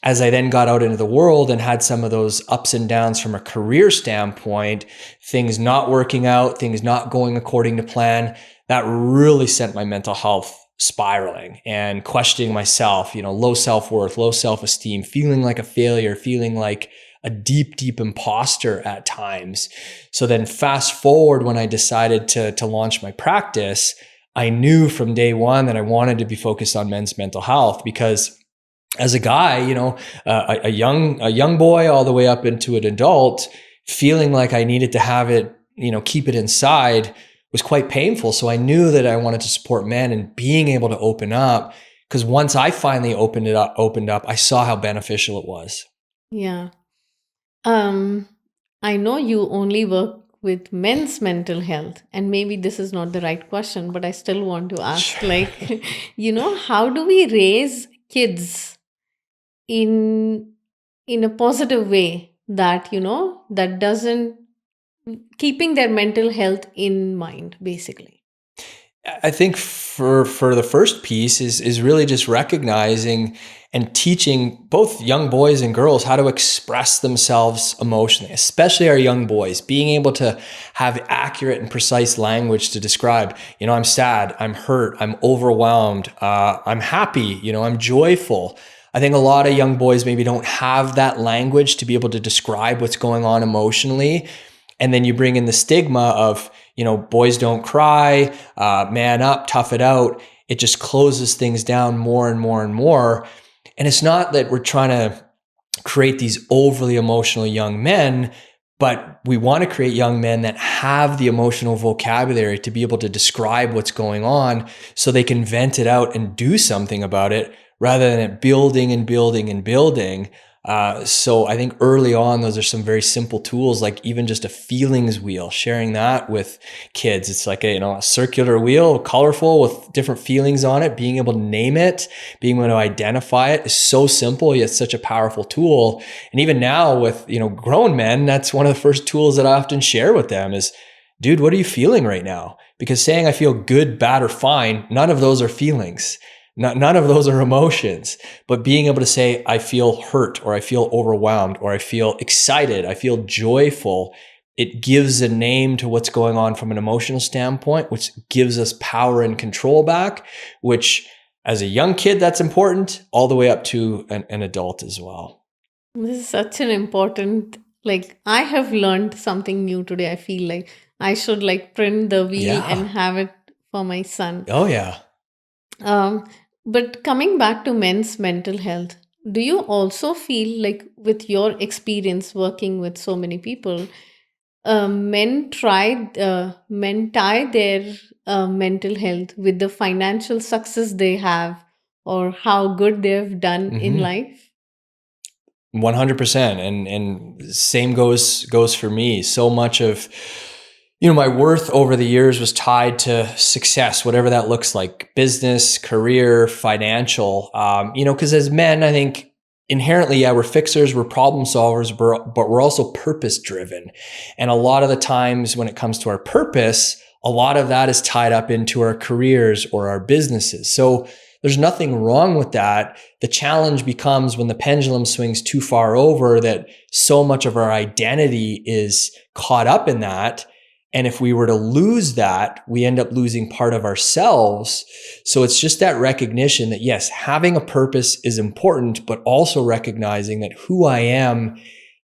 as I then got out into the world and had some of those ups and downs from a career standpoint, things not working out, things not going according to plan, that really sent my mental health spiraling and questioning myself, low self-worth, low self-esteem, feeling like a failure, feeling like a deep, deep imposter at times. So then fast forward when I decided to launch my practice, I knew from day one that I wanted to be focused on men's mental health because as a guy, a young boy all the way up into an adult, feeling like I needed to have it, keep it inside was quite painful. So I knew that I wanted to support men and being able to open up, because once I finally opened up, I saw how beneficial it was. Yeah. Um, I know you only work with men's mental health, and maybe this is not the right question, but I still want to ask, like, how do we raise kids in a positive way that, that doesn't keeping their mental health in mind, basically? I think for the first piece is really just recognizing and teaching both young boys and girls how to express themselves emotionally, especially our young boys, being able to have accurate and precise language to describe, I'm sad, I'm hurt, I'm overwhelmed, I'm happy, I'm joyful. I think a lot of young boys maybe don't have that language to be able to describe what's going on emotionally. And then you bring in the stigma of, boys don't cry, man up, tough it out. It just closes things down more and more and more. And it's not that we're trying to create these overly emotional young men, but we want to create young men that have the emotional vocabulary to be able to describe what's going on so they can vent it out and do something about it rather than it building and building and building. So I think early on, those are some very simple tools, like even just a feelings wheel, sharing that with kids. It's like a circular wheel, colorful with different feelings on it. Being able to name it, being able to identify it is so simple, yet such a powerful tool. And even now with, grown men, that's one of the first tools that I often share with them is, dude, what are you feeling right now? Because saying I feel good, bad, or fine, none of those are feelings. None of those are emotions, but being able to say, I feel hurt, or I feel overwhelmed, or I feel excited, I feel joyful. It gives a name to what's going on from an emotional standpoint, which gives us power and control back, which as a young kid, that's important, all the way up to an adult as well. This is such an important, I have learned something new today. I feel like I should print the wheel and Yeah. have it for my son. Oh, yeah. But coming back to men's mental health, do you also feel like with your experience working with so many people, men tie their mental health with the financial success they have or how good they've done in life? 100%. And same goes for me. So much of, my worth over the years was tied to success, whatever that looks like, business, career, financial, because as men, I think inherently, yeah, we're fixers, we're problem solvers, but we're also purpose driven. And a lot of the times when it comes to our purpose, a lot of that is tied up into our careers or our businesses. So there's nothing wrong with that. The challenge becomes when the pendulum swings too far over, that so much of our identity is caught up in that. And if we were to lose that, we end up losing part of ourselves. So it's just that recognition that, yes, having a purpose is important, but also recognizing that who I am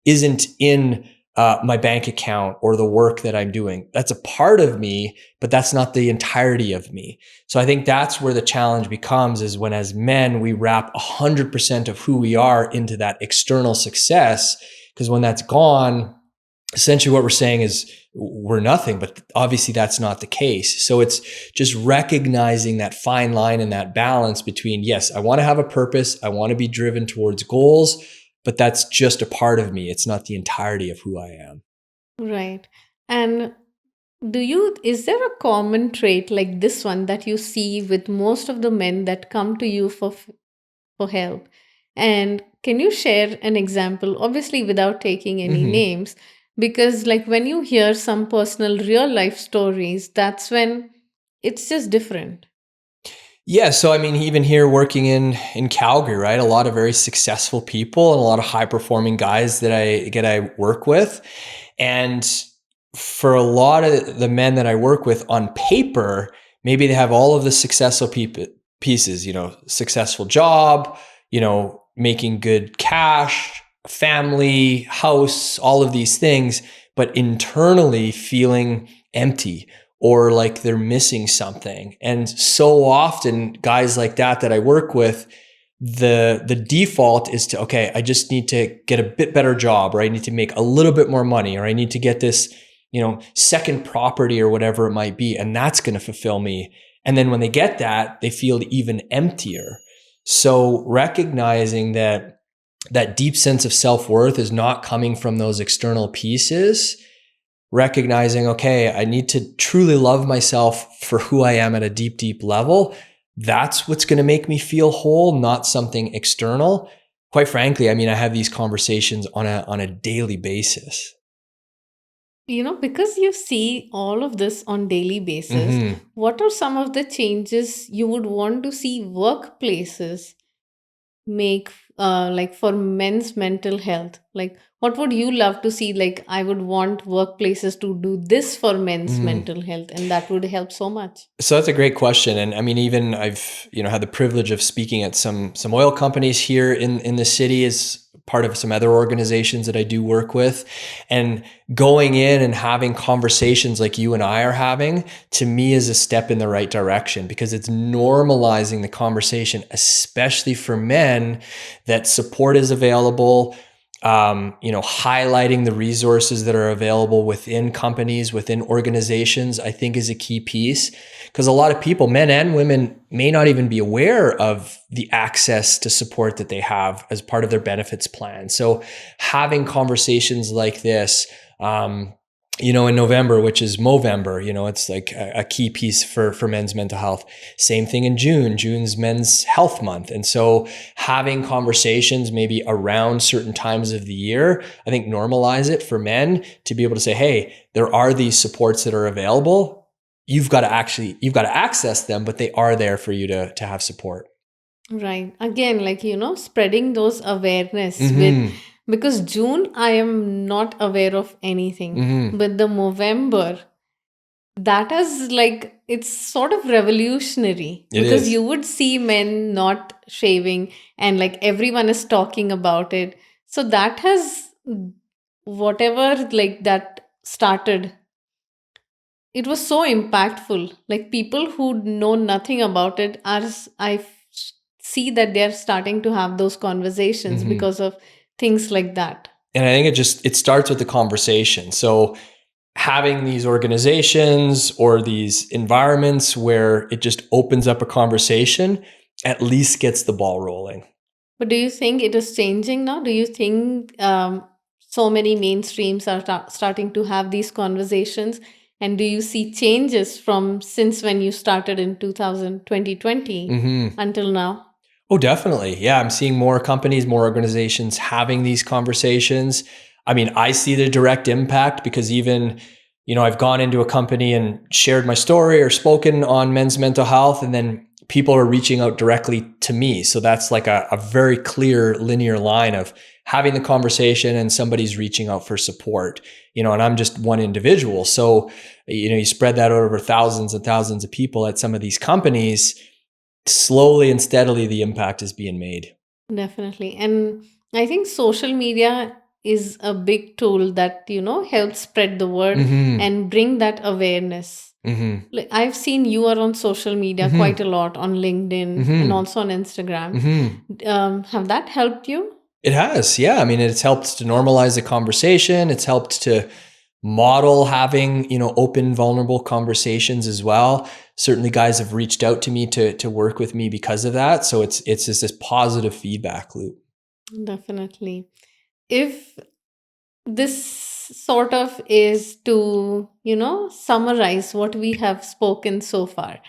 isn't in my bank account or the work that I'm doing. That's a part of me, but that's not the entirety of me. So I think that's where the challenge becomes, is when as men, we wrap 100% of who we are into that external success. Because when that's gone, essentially what we're saying is we're nothing, but obviously that's not the case. So it's just recognizing that fine line and that balance between, yes, I want to have a purpose, I want to be driven towards goals, but that's just a part of me. It's not the entirety of who I am. Right. And is there a common trait like this one that you see with most of the men that come to you for help? And can you share an example, obviously without taking any names, Because, like, when you hear some personal real life stories, that's when it's just different. Yeah, so I mean, even here working in Calgary, right? A lot of very successful people and a lot of high performing guys that I work with. And for a lot of the men that I work with on paper, maybe they have all of the successful pieces, successful job, making good cash, family, house, all of these things, but internally feeling empty or like they're missing something. And so often guys like that I work with, the default is to, okay, I just need to get a bit better job, or I need to make a little bit more money, or I need to get this, second property or whatever it might be. And that's going to fulfill me. And then when they get that, they feel even emptier. So recognizing that deep sense of self-worth is not coming from those external pieces, recognizing, okay, I need to truly love myself for who I am at a deep, deep level. That's what's going to make me feel whole, not something external. Quite frankly, I mean, I have these conversations on a daily basis. Because you see all of this on daily basis, Mm-hmm. what are some of the changes you would want to see workplaces make, like, for men's mental health? Like, what would you love to see? Like, I would want workplaces to do this for men's Mm-hmm. mental health, and that would help so much. So that's a great question. And I mean, even I've, had the privilege of speaking at some oil companies here in the city as part of some other organizations that I do work with. And going in and having conversations like you and I are having, to me, is a step in the right direction, because it's normalizing the conversation, especially for men, that support is available. Highlighting the resources that are available within companies, within organizations, I think is a key piece. Because a lot of people, men and women, may not even be aware of the access to support that they have as part of their benefits plan. So having conversations like this, in November, which is Movember, it's like a key piece for men's mental health. Same thing in June. June's Men's Health Month. And so having conversations maybe around certain times of the year, I think normalize it for men to be able to say, hey, there are these supports that are available. You've got to access them, but they are there for you to have support. Right. Again, like, spreading those awareness with, Mm-hmm. because June, I am not aware of anything. Mm-hmm. But the November, that is like, it's sort of revolutionary, It because is. you would see men not shaving, and like everyone is talking about it. So that has, whatever, like, that started, it was so impactful. Like, people who know nothing about it see that they're starting to have those conversations Mm-hmm. because of things like that. And I think it starts with the conversation. So having these organizations or these environments where it just opens up a conversation at least gets the ball rolling. But do you think it is changing now? Do you think, so many mainstreams are starting to have these conversations? And do you see changes from since when you started in 2020 Mm-hmm. until now? Oh, definitely. Yeah, I'm seeing more companies, more organizations having these conversations. I mean, I see the direct impact because even, I've gone into a company and shared my story or spoken on men's mental health, and then people are reaching out directly to me. So that's like a very clear linear line of having the conversation and somebody's reaching out for support, and I'm just one individual. So, you spread that over thousands and thousands of people at some of these companies. Slowly and steadily, the impact is being made. Definitely. And I think social media is a big tool that, helps spread the word Mm-hmm. and bring that awareness. Mm-hmm. Like, I've seen you are on social media quite Mm-hmm. a lot, on LinkedIn and Mm-hmm. also on Instagram. Mm-hmm. Have that helped you? It has, yeah. I mean, it's helped to normalize the conversation. It's helped to model having, open, vulnerable conversations as well. Certainly, guys have reached out to me to work with me because of that. So it's just this positive feedback loop. Definitely. If this sort of is to, summarize what we have spoken so far.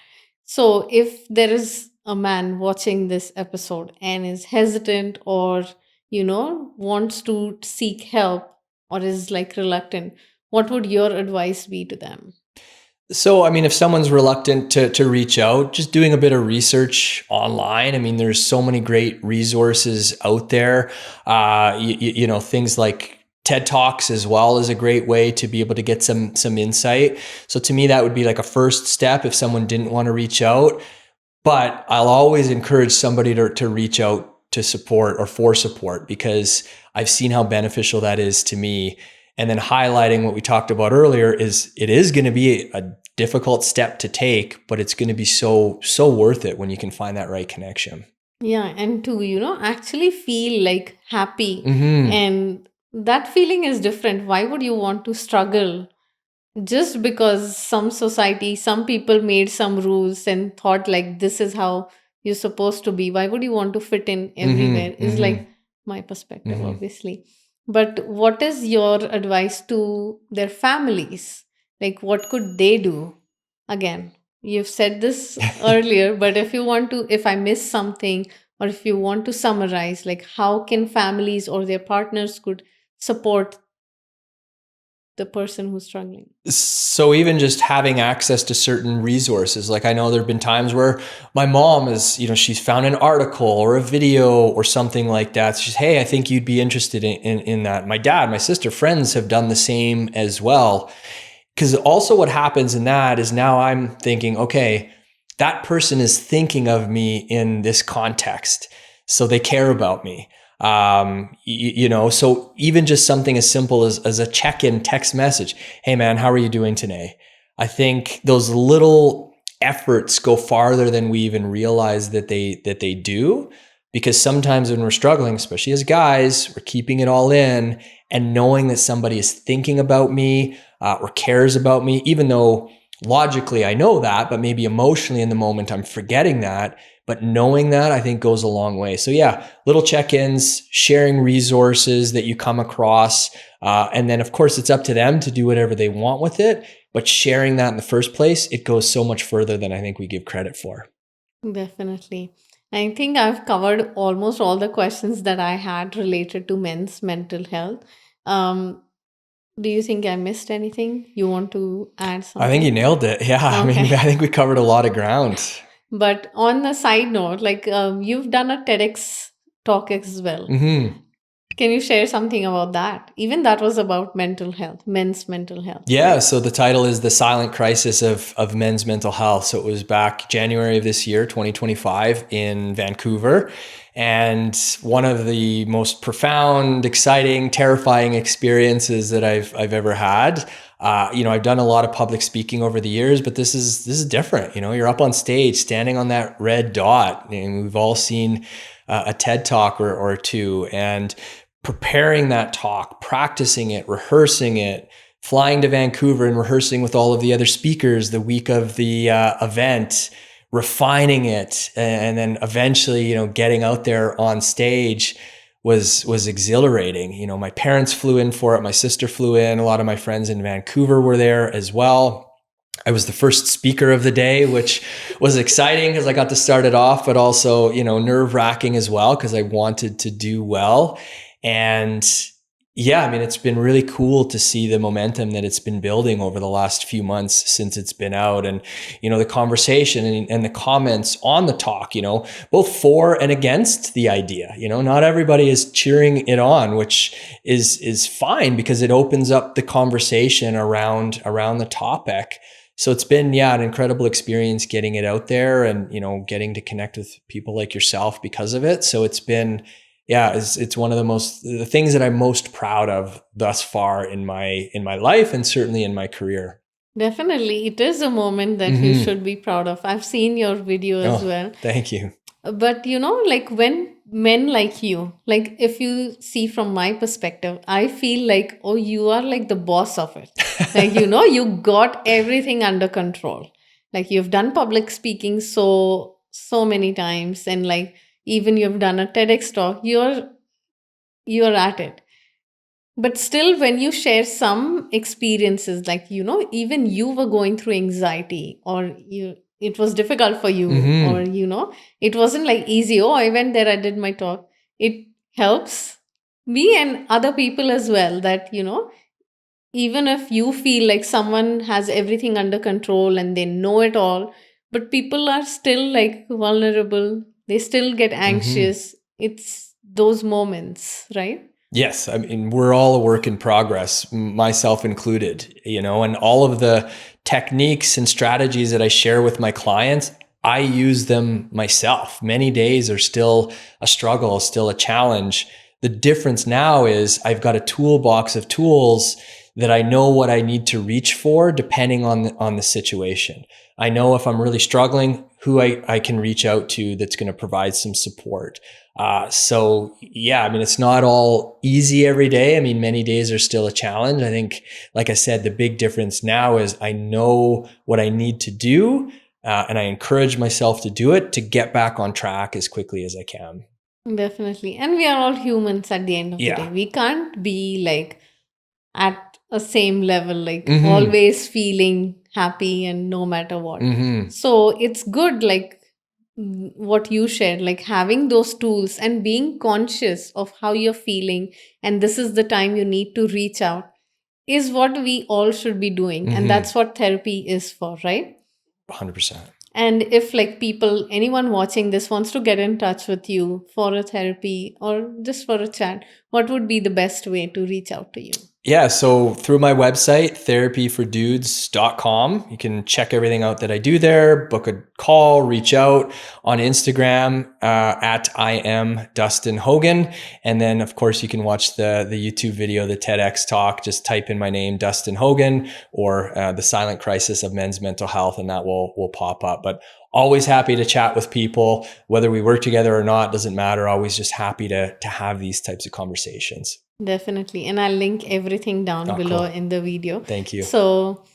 So, if there is a man watching this episode and is hesitant, or, wants to seek help, or is like reluctant, what would your advice be to them? So, I mean, if someone's reluctant to reach out, just doing a bit of research online. I mean, there's so many great resources out there. You know, things like TED Talks as well is a great way to be able to get some insight. So to me, that would be like a first step if someone didn't want to reach out. But I'll always encourage somebody to reach out to support or for support, because I've seen how beneficial that is to me. And then highlighting what we talked about earlier is it is going to be a difficult step to take, but it's going to be so worth it when you can find that right connection. Yeah, and to, actually feel like happy. Mm-hmm. And that feeling is different. Why would you want to struggle just because some people made some rules and thought like this is how you're supposed to be? Why would you want to fit in everywhere? Mm-hmm. Is Mm-hmm. like my perspective, Mm-hmm. obviously. But what is your advice to their families? Like, what could they do? Again, you've said this earlier, but if I miss something, or if you want to summarize, like, how can families or their partners could support the person who's struggling? So even just having access to certain resources, like I know there have been times where my mom is, she's found an article or a video or something like that. She's, hey, I think you'd be interested in that. My dad, my sister, friends have done the same as well. Because also what happens in that is now I'm thinking, okay, that person is thinking of me in this context. So they care about me. So even just something as simple as a check-in text message. Hey man, how are you doing today? I think those little efforts go farther than we even realize that they do, because sometimes when we're struggling, especially as guys, we're keeping it all in, and knowing that somebody is thinking about me or cares about me, even though logically I know that, but maybe emotionally in the moment I'm forgetting that. But knowing that, I think, goes a long way. So yeah, little check-ins, sharing resources that you come across. And then of course it's up to them to do whatever they want with it. But sharing that in the first place, it goes so much further than I think we give credit for. Definitely. I think I've covered almost all the questions that I had related to men's mental health. Um, do you think I missed anything? You want to add I think you something? nailed it. Yeah. I mean, I Okay. think we covered a lot of ground. But on the side note, like you've done a TEDx talk as well. Mm-hmm. Can you share something about that? Even that was about mental health, men's mental health. Yeah, so the title is The Silent Crisis of Men's Mental Health. So it was back January of this year, 2025, in Vancouver. And one of the most profound, exciting, terrifying experiences that I've ever had. I've done a lot of public speaking over the years, but this is different. You're up on stage, standing on that red dot, and we've all seen a TED talk or two, and preparing that talk, practicing it, rehearsing it, flying to Vancouver and rehearsing with all of the other speakers the week of the event, refining it, and then eventually, getting out there on stage was exhilarating. My parents flew in for it. My sister flew in. A lot of my friends in Vancouver were there as well. I was the first speaker of the day, which was exciting because I got to start it off, but also, nerve-wracking as well because I wanted to do well. And yeah, I mean, it's been really cool to see the momentum that it's been building over the last few months since it's been out. And, the conversation and the comments on the talk, both for and against the idea. Not everybody is cheering it on, which is fine because it opens up the conversation around the topic. So it's been, an incredible experience getting it out there and, getting to connect with people like yourself because of it. So it's been, it's one of the things that I'm most proud of thus far in my life and certainly in my career. Definitely, it is a moment that you should be proud of. I've seen your video as well. Thank you. But like when men like you, like if you see from my perspective, I feel like, oh, you are like the boss of it. Like, you got everything under control. Like you've done public speaking so many times, and like even you've done a TEDx talk, you're at it. But still, when you share some experiences, like, even you were going through anxiety, or it was difficult for you, or, it wasn't like easy. Oh, I went there, I did my talk. It helps. me and other people as well, that, even if you feel like someone has everything under control and they know it all, but people are still like vulnerable, they still get Hmm. anxious. It's those moments, right? Yes, I mean, we're all a work in progress, myself included, and all of the techniques and strategies that I share with my clients, I use them myself. Many days are still a struggle, still a challenge. The difference now is I've got a toolbox of tools that I know what I need to reach for depending on the situation. I know if I'm really struggling, who I can reach out to that's going to provide some support. So yeah, I mean, it's not all easy every day. I mean, many days are still a challenge. I think, like I said, the big difference now is I know what I need to do, and I encourage myself to do it to get back on track as quickly as I can. Definitely. And we are all humans at the end of the day. Yeah. We can't be like at a same level, like Hmm. always feeling happy and no matter what. Hmm. So it's good, like what you shared, like having those tools and being conscious of how you're feeling. And this is the time you need to reach out, is what we all should be doing. And Hmm. that's what therapy is for, right? 100%. And if like people, anyone watching this wants to get in touch with you for a therapy or just for a chat, what would be the best way to reach out to you? Yeah, so through my website, therapyfordudes.com, you can check everything out that I do there, book a call, reach out on Instagram at I am Dustin Hogan. And then, of course, you can watch the YouTube video, the TEDx talk. Just type in my name, Dustin Hogan, or The Silent Crisis of Men's Mental Health, and that will pop up. But always happy to chat with people, whether we work together or not, doesn't matter. Always just happy to have these types of conversations. Definitely. And I'll link everything down Oh, below cool. in the video. Thank you. So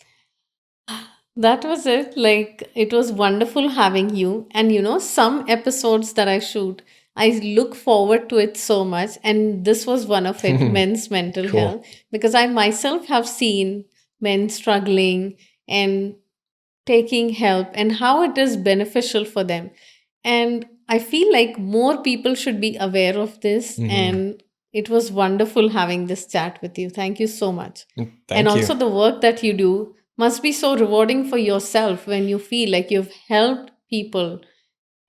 that was it. Like, it was wonderful having you. And, some episodes that I shoot, I look forward to it so much. And this was one of it, men's mental Cool. health, because I myself have seen men struggling and taking help and how it is beneficial for them. And I feel like more people should be aware of this. Hmm. And it was wonderful having this chat with you. Thank you so much. And Thank you. also, the work that you do must be so rewarding for yourself when you feel like you've helped people.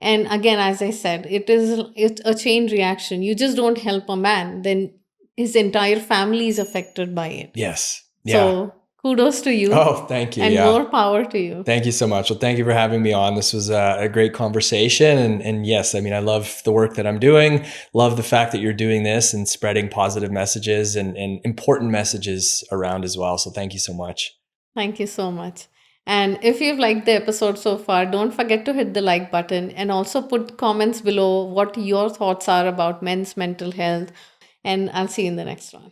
And again, as I said, it's a chain reaction. You just don't help a man, then his entire family is affected by it. Yes. Yeah. So kudos to you Oh, thank you. and Yeah. more power to you. Thank you so much. Well, thank you for having me on. This was a great conversation. And yes, I mean, I love the work that I'm doing. Love the fact that you're doing this and spreading positive messages and important messages around as well. So thank you so much. Thank you so much. And if you've liked the episode so far, don't forget to hit the like button and also put comments below what your thoughts are about men's mental health. And I'll see you in the next one.